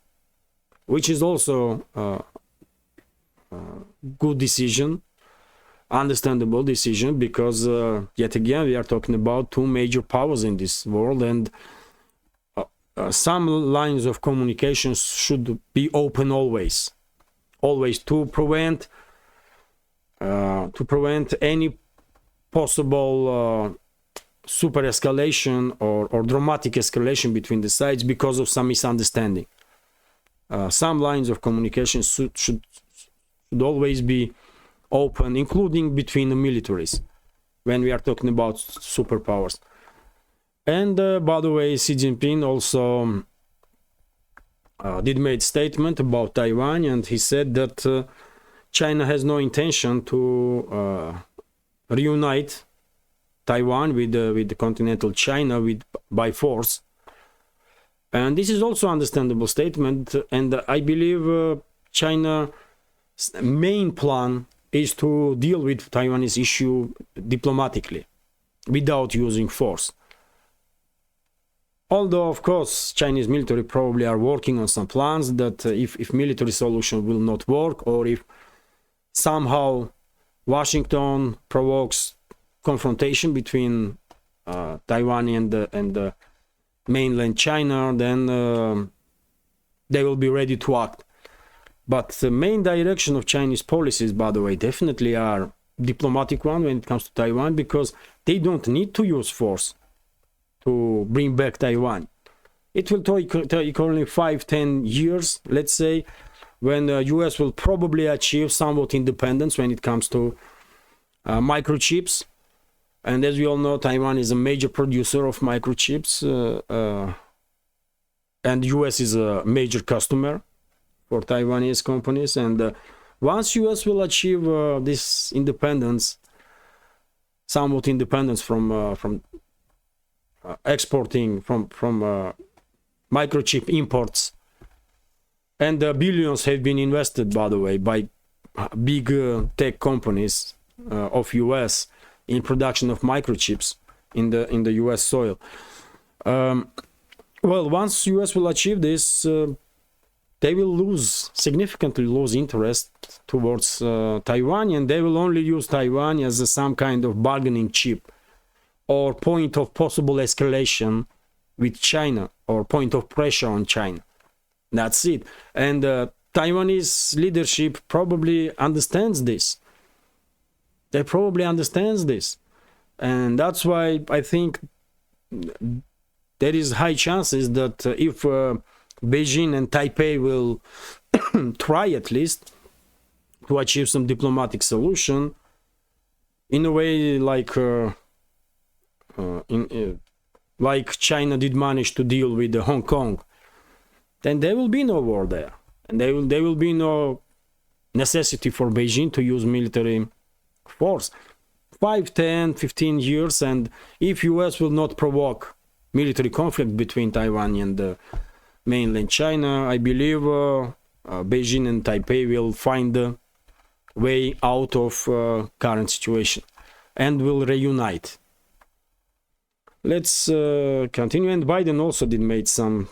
[SPEAKER 2] which is also a good decision, understandable decision, because yet again we are talking about two major powers in this world, and some lines of communication should be open always to prevent any possible super escalation or dramatic escalation between the sides because of some misunderstanding. Some lines of communication should always be open, including between the militaries, when we are talking about superpowers. And by the way, Xi Jinping also did made statement about Taiwan, and he said that China has no intention to reunite Taiwan with the continental China by force. And this is also understandable statement, and I believe China's main plan is to deal with Taiwanese issue diplomatically, without using force. Although, of course, Chinese military probably are working on some plans that if military solution will not work, or if somehow Washington provokes confrontation between Taiwan and the mainland China, then they will be ready to act. But the main direction of Chinese policies, by the way, definitely are diplomatic one when it comes to Taiwan, because they don't need to use force to bring back Taiwan. It will take only 5-10 years, let's say, when the US will probably achieve somewhat independence when it comes to microchips. And as we all know, Taiwan is a major producer of microchips, and US is a major customer for Taiwanese companies. And once US will achieve this independence, somewhat independence from exporting from microchip imports, and billions have been invested, by the way, by big tech companies of US in production of microchips in the US soil. Well, once US will achieve this, they will significantly lose interest towards Taiwan, and they will only use Taiwan as some kind of bargaining chip or point of possible escalation with China, or point of pressure on China. That's it. And Taiwanese leadership probably understands this. They probably understands this. And that's why I think there is high chances that if Beijing and Taipei will try at least to achieve some diplomatic solution, in a way like China did manage to deal with Hong Kong, then there will be no war there, and there will be no necessity for Beijing to use military force. 5, 10, 15 years, and if US will not provoke military conflict between Taiwan and mainland China, I believe Beijing and Taipei will find a way out of current situation and will reunite. Let's continue. And Biden also did make some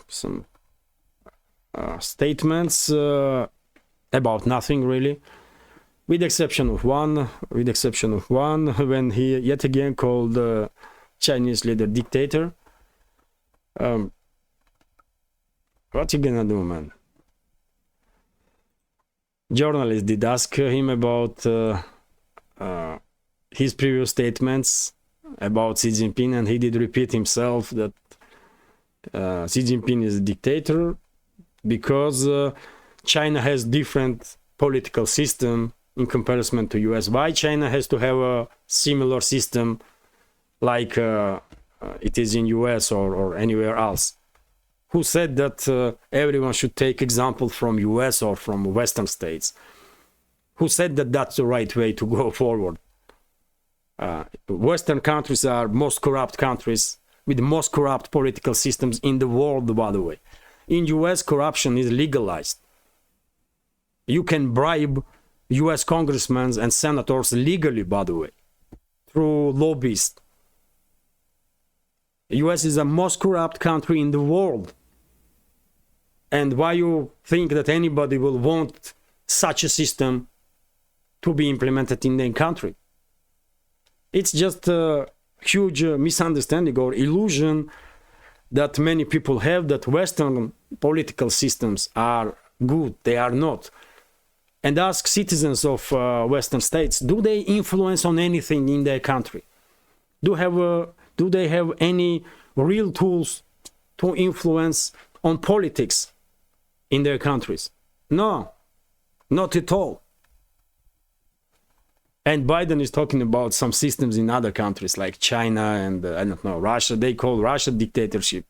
[SPEAKER 2] statements about nothing really, with exception of one, when he yet again called the Chinese leader dictator. What you gonna do, man? Journalists did ask him about his previous statements about Xi Jinping, and he did repeat himself that Xi Jinping is a dictator because China has different political system in comparison to US. Why China has to have a similar system like it is in US or anywhere else? Who said that everyone should take example from US or from Western states? Who said that that's the right way to go forward? Western countries are most corrupt countries with the most corrupt political systems in the world, by the way. In US, corruption is legalized. You can bribe US congressmen and senators legally, by the way, through lobbyists. US is the most corrupt country in the world. And why you think that anybody will want such a system to be implemented in their country? It's just a huge misunderstanding or illusion that many people have that Western political systems are good. They are not. And ask citizens of Western states, do they influence on anything in their country? Do they have any real tools to influence on politics in their countries? No, not at all. And Biden is talking about some systems in other countries like China and I don't know, Russia. They call Russia dictatorship.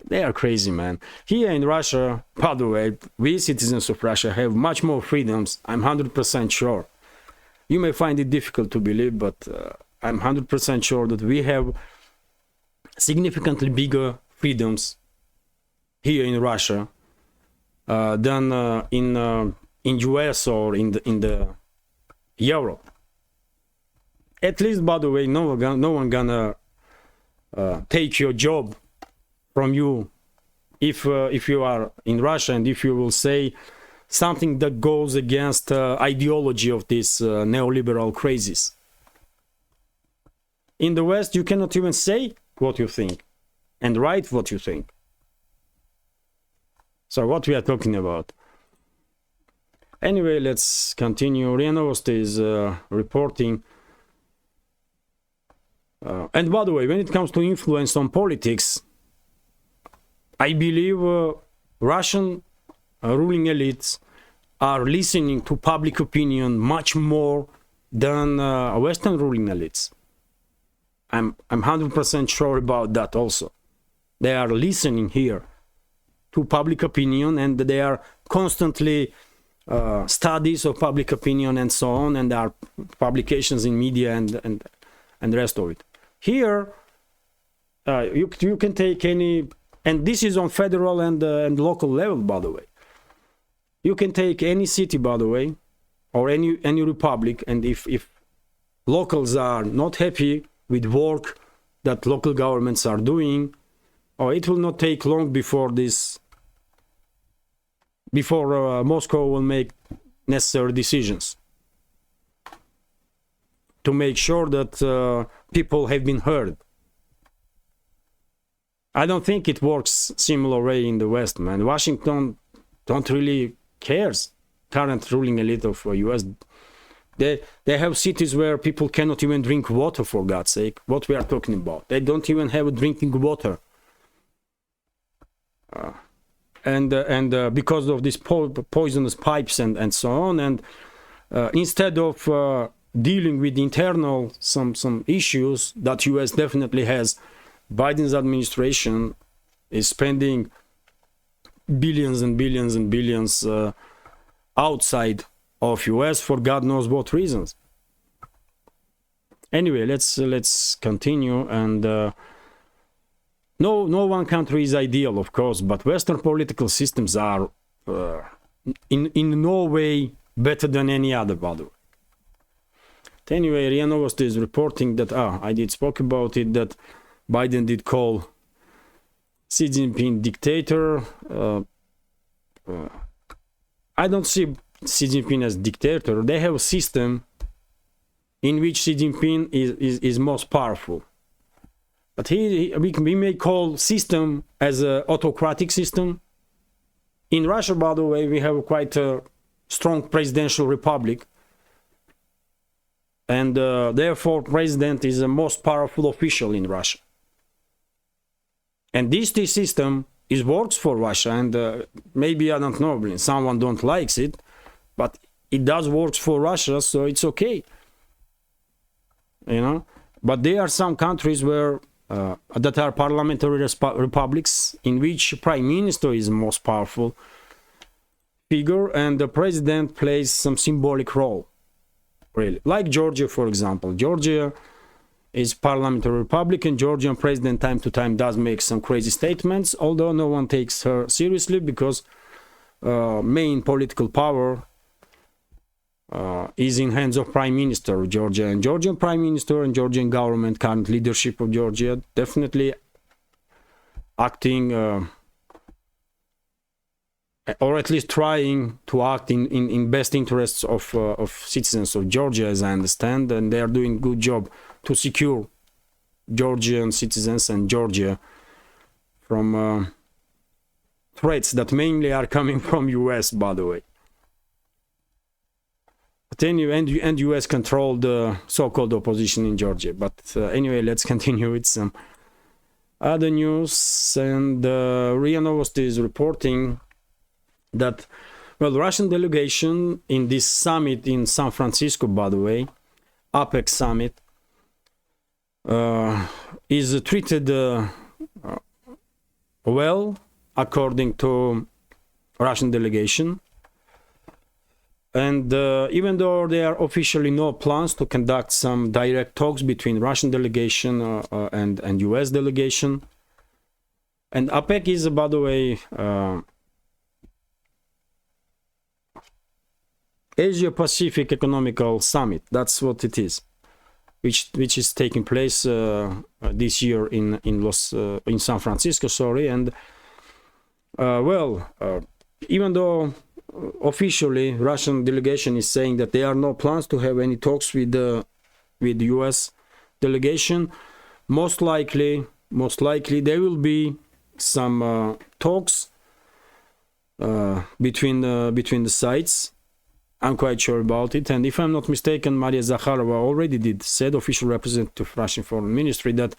[SPEAKER 2] They are crazy, man. Here in Russia, by the way, we citizens of Russia have much more freedoms. I'm 100% sure. You may find it difficult to believe, but I'm 100% sure that we have significantly bigger freedoms here in Russia than in US or in the Europe. At least, by the way, no one gonna take your job from you if you are in Russia, and if you will say something that goes against ideology of this neoliberal crazes. In the West, you cannot even say what you think and write what you think. So what we are talking about? Anyway, let's continue. RIA Novosti is reporting. And by the way, when it comes to influence on politics, I believe Russian ruling elites are listening to public opinion much more than Western ruling elites. I'm 100% sure about that also. They are listening here to public opinion, and they are constantly studies of public opinion and so on, and there are publications in media and the rest of it. Here, you can take any, and this is on federal and local level, by the way. You can take any city, by the way, or any republic, and if locals are not happy with work that local governments are doing, it will not take long before Moscow will make necessary decisions to make sure that people have been heard. I don't think it works similar way in the West, man. Washington don't really cares. Current ruling elite of US, they have cities where people cannot even drink water, for God's sake. What we are talking about? They don't even have drinking water. And because of these poisonous pipes and so on, and instead of dealing with internal some issues that US definitely has, Biden's administration is spending billions and billions and billions outside of US for God knows what reasons. Anyway, let's continue. And no one country is ideal, of course, but Western political systems are in no way better than any other, by the way. Anyway, RIA Novosti is reporting that I did spoke about it, that Biden did call Xi Jinping dictator. I don't see Xi Jinping as dictator. They have a system in which Xi Jinping is most powerful. But we may call system as an autocratic system. In Russia, by the way, we have quite a strong presidential republic. And therefore, president is the most powerful official in Russia. And this system works for Russia, and maybe, I don't know, someone don't likes it, but it does work for Russia, so it's okay. You know? But there are some countries where that are parliamentary republics in which prime minister is the most powerful figure, and the president plays some symbolic role, really. Like Georgia, for example. Georgia is parliamentary republic, and Georgian president time to time does make some crazy statements, although no one takes her seriously, because main political power is in hands of prime minister of Georgia, and Georgian prime minister and Georgian government, current leadership of Georgia, definitely acting or at least trying to act in best interests of citizens of Georgia, as I understand, and they are doing good job to secure Georgian citizens and Georgia from threats that mainly are coming from US, by the way. But anyway, and US control the so-called opposition in Georgia. But anyway, let's continue with some other news. And RIA Novosti is reporting that, well, the Russian delegation in this summit in San Francisco, by the way, APEC summit, is treated well, according to Russian delegation. And even though there are officially no plans to conduct some direct talks between Russian delegation and US delegation, and APEC is, by the way, Asia Pacific Economical Summit. That's what it is, which is taking place this year in San Francisco. Sorry, and even though officially Russian delegation is saying that there are no plans to have any talks with the US delegation, most likely there will be some talks between the sides. I'm quite sure about it, and if I'm not mistaken, Maria Zakharova already said, official representative of Russian Foreign Ministry, that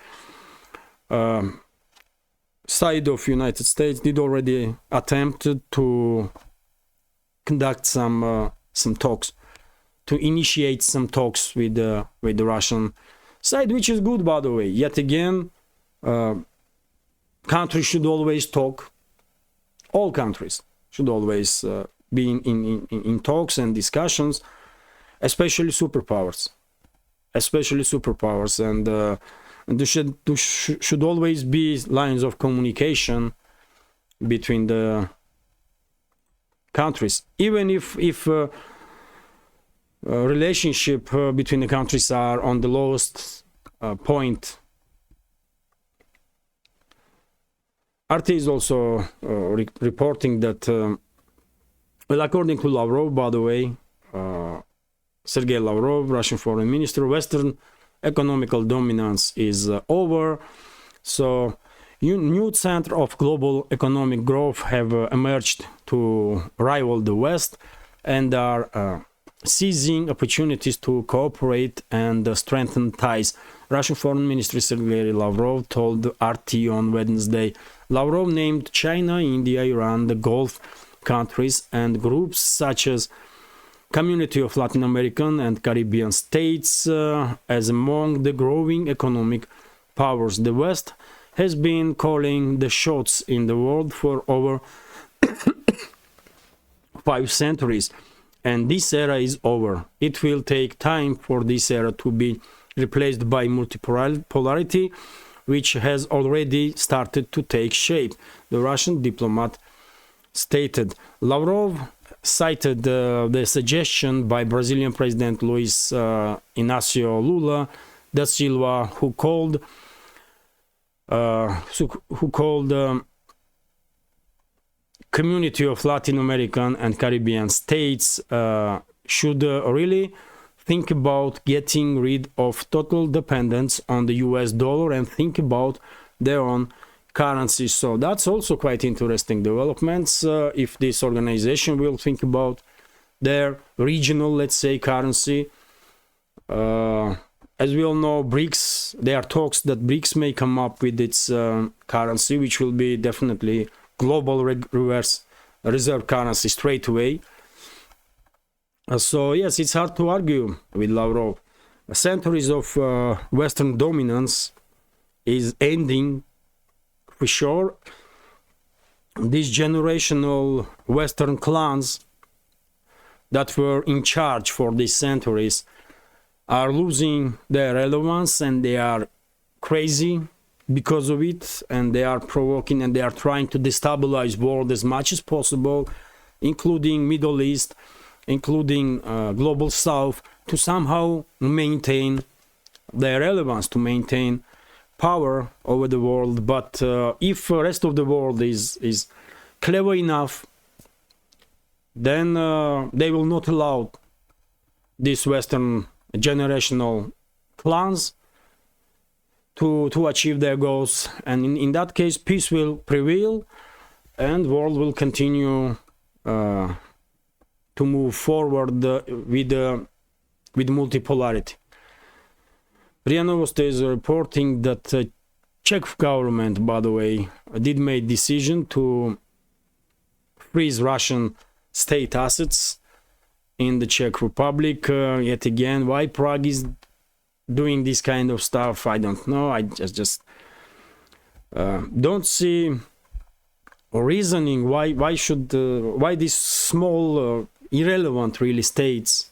[SPEAKER 2] side of United States did already attempt to conduct some talks, to initiate some talks with the Russian side, which is good, by the way. Yet again, countries should always talk. All countries should always be in talks and discussions, especially superpowers, and there should always be lines of communication between the countries, even if relationship between the countries are on the lowest point. RT is also reporting that, well, according to Lavrov, by the way, Sergei Lavrov, Russian foreign minister, Western economical dominance is over. So new center of global economic growth have emerged to rival the West and are seizing opportunities to cooperate and strengthen ties. Russian Foreign Minister Sergei Lavrov told RT on Wednesday. Lavrov named China, India, Iran, the Gulf countries, and groups such as Community of Latin American and Caribbean States as among the growing economic powers. The West has been calling the shots in the world for over 5 centuries, and this era is over. It will take time for this era to be replaced by multipolarity, which has already started to take shape, the Russian diplomat stated. Lavrov cited the suggestion by Brazilian President Luiz Inácio Lula da Silva, who called Community of Latin American and Caribbean States should really think about getting rid of total dependence on the US dollar and think about their own currency. So that's also quite interesting developments. If this organization will think about their regional, let's say, currency. As we all know, BRICS, there are talks that BRICS may come up with its currency, which will be definitely global reverse reserve currency straight away. So yes, it's hard to argue with Lavrov. Centuries of Western dominance is ending for sure. These generational Western clans that were in charge for these centuries are losing their relevance, and they are crazy because of it, and they are provoking and they are trying to destabilize world as much as possible, including Middle East, including global South, to somehow maintain their relevance, to maintain power over the world. But if the rest of the world is clever enough, then they will not allow these Western generational clans to achieve their goals, and in that case peace will prevail and world will continue to move forward with multipolarity. RIA Novosti is reporting that Czech government, by the way, did make decision to freeze Russian state assets in the Czech Republic. Yet again, why Prague is doing this kind of stuff, I don't know. I just don't see reasoning why these small irrelevant really states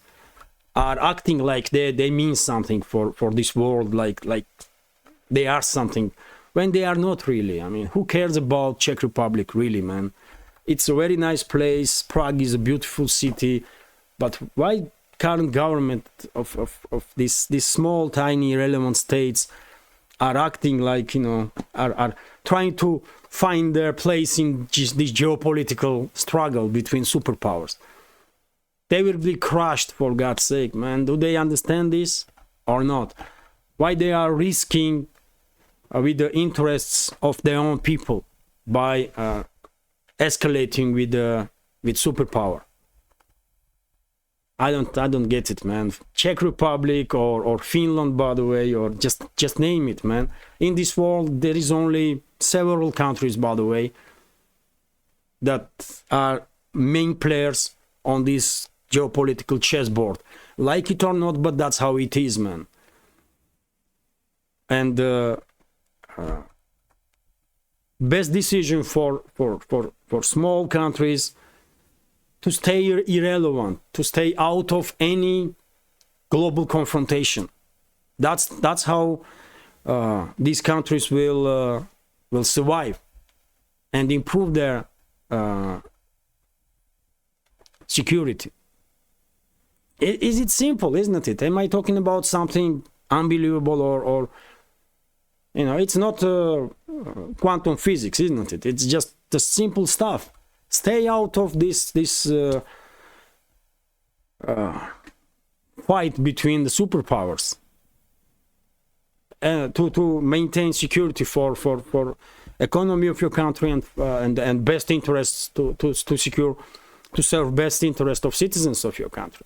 [SPEAKER 2] are acting like they mean something for this world, like they are something, when they are not really. I mean, who cares about Czech Republic really, man? It's a very nice place. Prague is a beautiful city, but why current government of these small, tiny, irrelevant states are acting like, you know, are trying to find their place in this geopolitical struggle between superpowers? They will be crushed, for God's sake, man. Do they understand this or not? Why they are risking with the interests of their own people by escalating with superpower? I don't get it, man. Czech Republic or Finland, by the way, or just name it, man. In this world, there is only several countries, by the way, that are main players on this geopolitical chessboard. Like it or not, but that's how it is, man. And best decision for small countries to stay irrelevant, to stay out of any global confrontation. That's how these countries will survive and improve their security. Is it simple, isn't it? Am I talking about something unbelievable or you know, it's not quantum physics, isn't it? It's just the simple stuff. Stay out of this fight between the superpowers to maintain security for economy of your country and best interests to serve best interest of citizens of your country.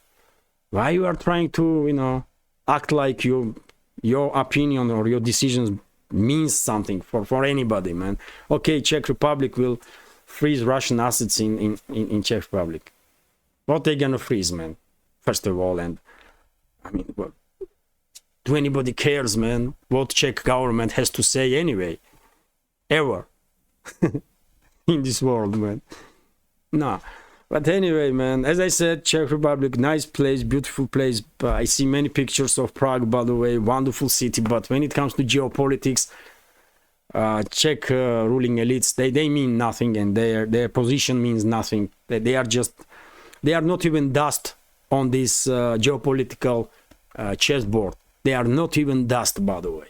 [SPEAKER 2] Why you are trying to, you know, act like your opinion or your decisions means something for anybody, man? Okay, Czech Republic will freeze Russian assets in Czech Republic. What they gonna freeze, man? First of all, and I mean, what, do anybody cares, man? What Czech government has to say anyway? Ever in this world, man? No. But anyway, man, as I said, Czech Republic, nice place, beautiful place. I see many pictures of Prague, by the way, wonderful city. But when it comes to geopolitics, Czech ruling elites, they mean nothing, and their position means nothing. They are not even dust on this geopolitical chessboard. They are not even dust, by the way.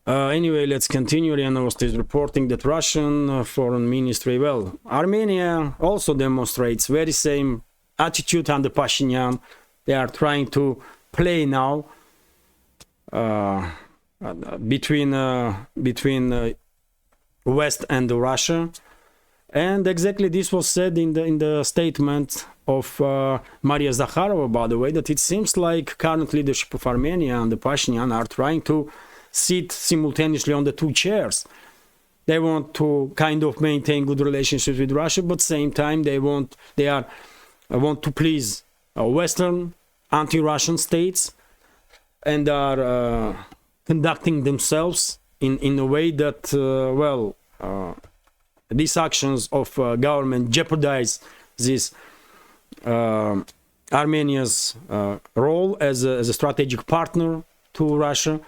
[SPEAKER 2] Anyway, let's continue. RIA Novosti is reporting that Russian foreign ministry, well, Armenia also demonstrates very same attitude under Pashinyan. They are trying to play now between West and Russia, and exactly this was said in the statement of Maria Zakharova, by the way, that it seems like current leadership of Armenia and the Pashinyan are trying to sit simultaneously on the two chairs. They want to kind of maintain good relationships with Russia, but same time they want to please Western anti-Russian states, and are conducting themselves in a way that these actions of government jeopardize this Armenia's role as a strategic partner to Russia.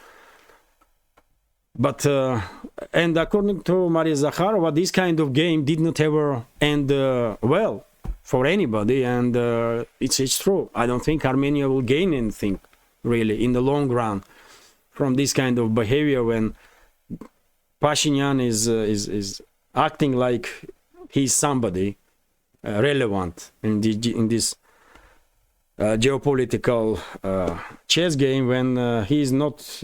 [SPEAKER 2] But and according to Maria Zakharova, this kind of game did not ever end well for anybody, and it's true. I don't think Armenia will gain anything really in the long run from this kind of behavior when Pashinyan is acting like he's somebody relevant in this geopolitical chess game, when he is not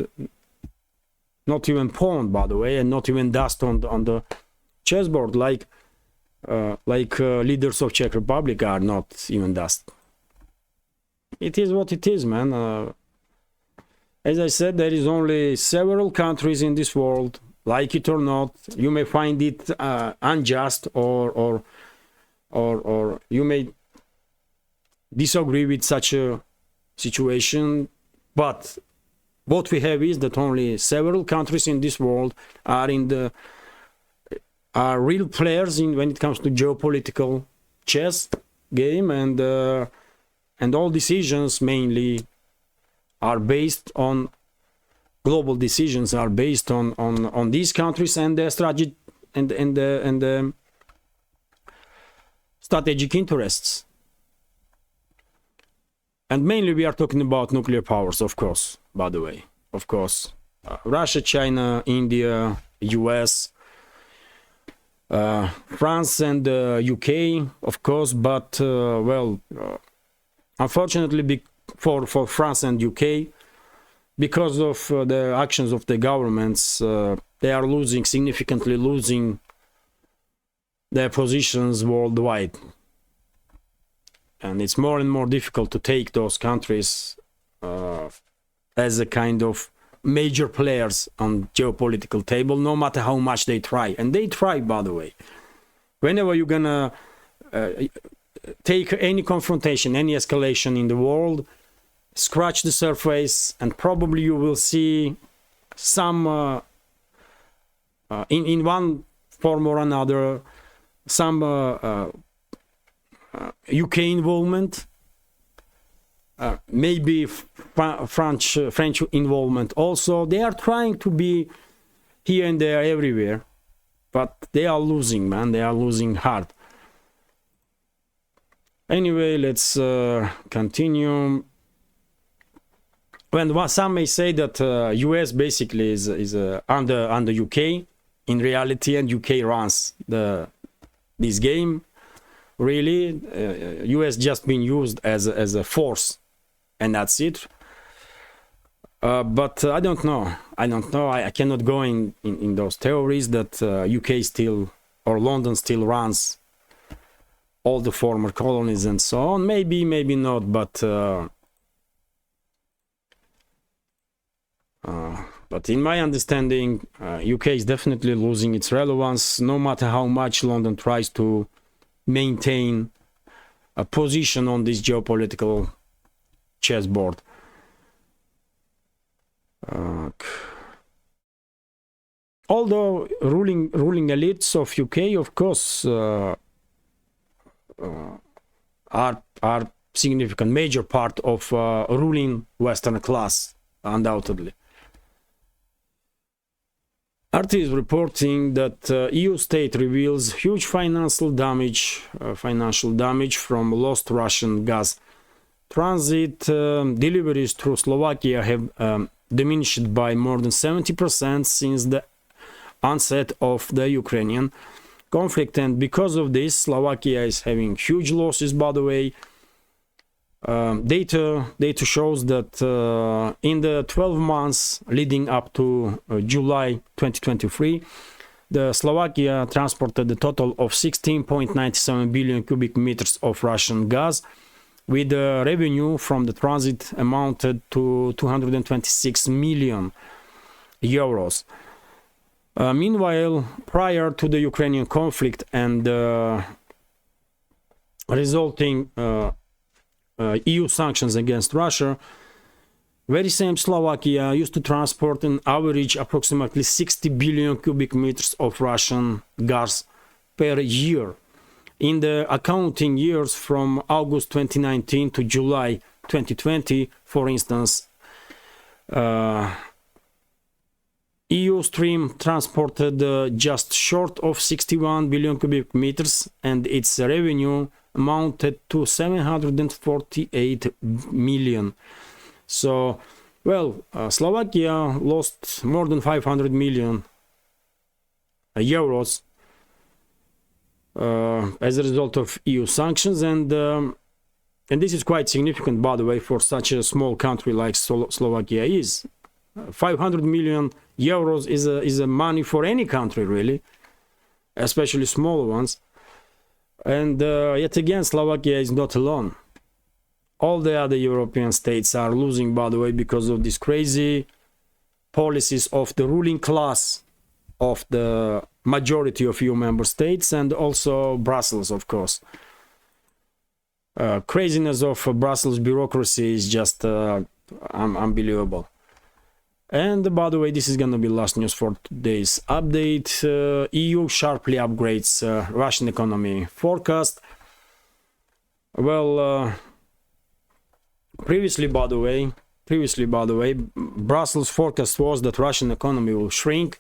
[SPEAKER 2] even pawned, by the way, and not even dust on the chessboard, like leaders of Czech Republic are not even dust. It is what it is, man. As I said, there is only several countries in this world, like it or not. You may find it unjust, or you may disagree with such a situation, but what we have is that only several countries in this world are in the are real players in when it comes to geopolitical chess game, and all decisions mainly are based on global decisions are based on these countries and their strategy and the strategic interests. And mainly we are talking about nuclear powers, of course, by the way. Of course, Russia, China, India, US, France and UK, of course, but unfortunately for France and UK, because of the actions of the governments, they are significantly losing their positions worldwide. And it's more and more difficult to take those countries as a kind of major players on geopolitical table, no matter how much they try. And they try, by the way. Whenever you're gonna take any confrontation, any escalation in the world, scratch the surface, and probably you will see some, in one form or another, some UK involvement, maybe French involvement also. They are trying to be here and there everywhere, but they are losing, man. They are losing hard. Anyway, let's continue. When some may say that US basically is under UK in reality, and UK runs this game. Really, US just been used as a force, and that's it. But I don't know. I cannot go in those theories that UK still, or London still runs all the former colonies and so on. Maybe not, but in my understanding, UK is definitely losing its relevance, no matter how much London tries to maintain a position on this geopolitical chessboard. Although ruling elites of UK, of course, are significant, major part of ruling Western class, undoubtedly. RT is reporting that EU state reveals huge financial damage from lost Russian gas transit. Deliveries through Slovakia have diminished by more than 70% since the onset of the Ukrainian conflict, and because of this, Slovakia is having huge losses. By the way, data shows that in the 12 months leading up to July 2023, the Slovakia transported a total of 16.97 billion cubic meters of Russian gas, with the revenue from the transit amounted to 226 million euros. Meanwhile, prior to the Ukrainian conflict and resulting EU sanctions against Russia, very same Slovakia used to transport an average approximately 60 billion cubic meters of Russian gas per year. In the accounting years from August 2019 to July 2020, for instance, EU stream transported just short of 61 billion cubic meters, and its revenue amounted to 748 million. So, Slovakia lost more than 500 million euros as a result of EU sanctions, and this is quite significant, by the way, for such a small country like Slovakia is. 500 million euros is a money for any country, really, especially smaller ones. And yet again, Slovakia is not alone. All the other European states are losing, by the way, because of these crazy policies of the ruling class of the majority of EU member states, and also Brussels, of course. Craziness of Brussels bureaucracy is just unbelievable. And by the way, this is gonna be last news for today's update. EU sharply upgrades Russian economy forecast. Well, previously, by the way, Brussels forecast was that Russian economy will shrink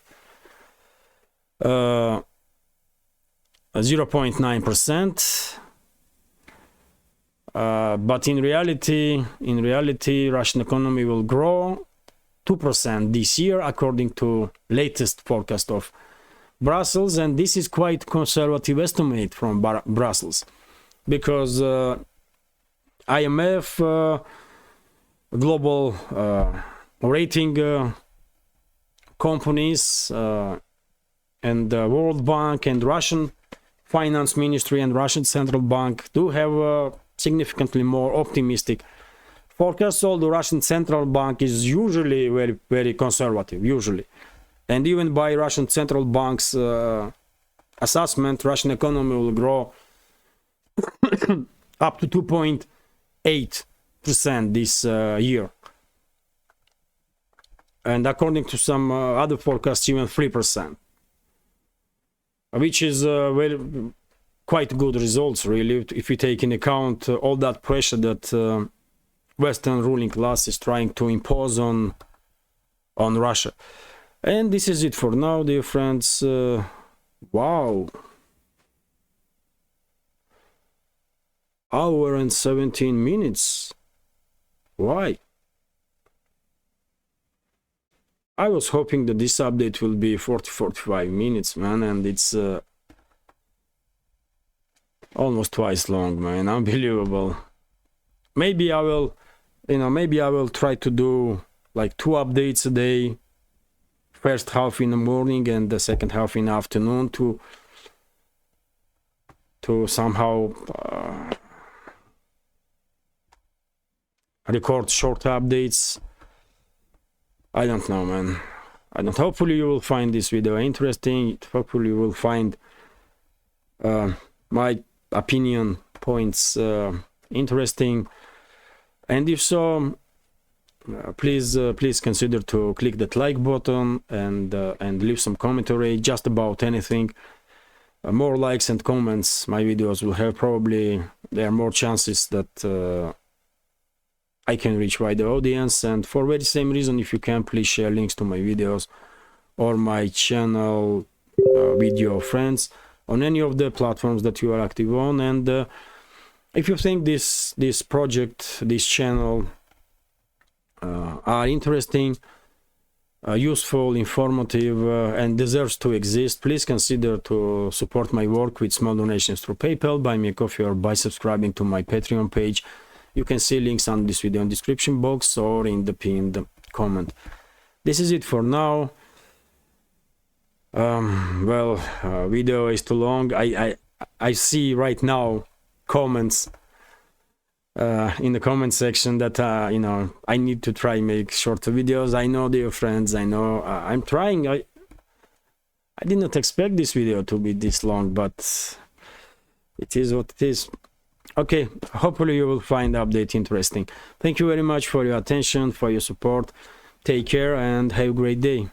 [SPEAKER 2] 0.9%. But in reality, Russian economy will grow 2% this year, according to latest forecast of Brussels, and this is quite conservative estimate from Brussels, because IMF, global rating companies, and World Bank and Russian Finance Ministry and Russian Central Bank do have significantly more optimistic forecast. So the Russian Central Bank is usually very, very conservative, usually. And even by Russian Central Bank's assessment, Russian economy will grow up to 2.8% this year. And according to some other forecasts, even 3%. Which is quite good results, really, if you take in account all that pressure that Western ruling class is trying to impose on Russia. And this is it for now, dear friends. Wow. Hour and 17 minutes. Why? I was hoping that this update will be 40-45 minutes, man, and it's almost twice long, man. Unbelievable. Maybe I will try to do like 2 updates a day, first half in the morning and the second half in the afternoon, to somehow record short updates. I don't know, man. Hopefully you will find this video interesting. Hopefully you will find my opinion points interesting. And if so, please consider to click that like button and leave some commentary just about anything. More likes and comments my videos will have. Probably there are more chances that I can reach wider audience. And for very same reason, if you can, please share links to my videos or my channel video friends on any of the platforms that you are active on. And if you think this project, this channel are interesting, useful, informative, and deserves to exist, please consider to support my work with small donations through PayPal, buy me a coffee, or by subscribing to my Patreon page. You can see links on this video in the description box or in the pinned comment. This is it for now. Video is too long. I see right now comments in the comment section that I need to try make shorter videos. I know, dear friends, I know. I'm trying. I did not expect this video to be this long, but it is what it is. Okay, hopefully you will find the update interesting. Thank you very much for your attention, for your support. Take care and have a great day.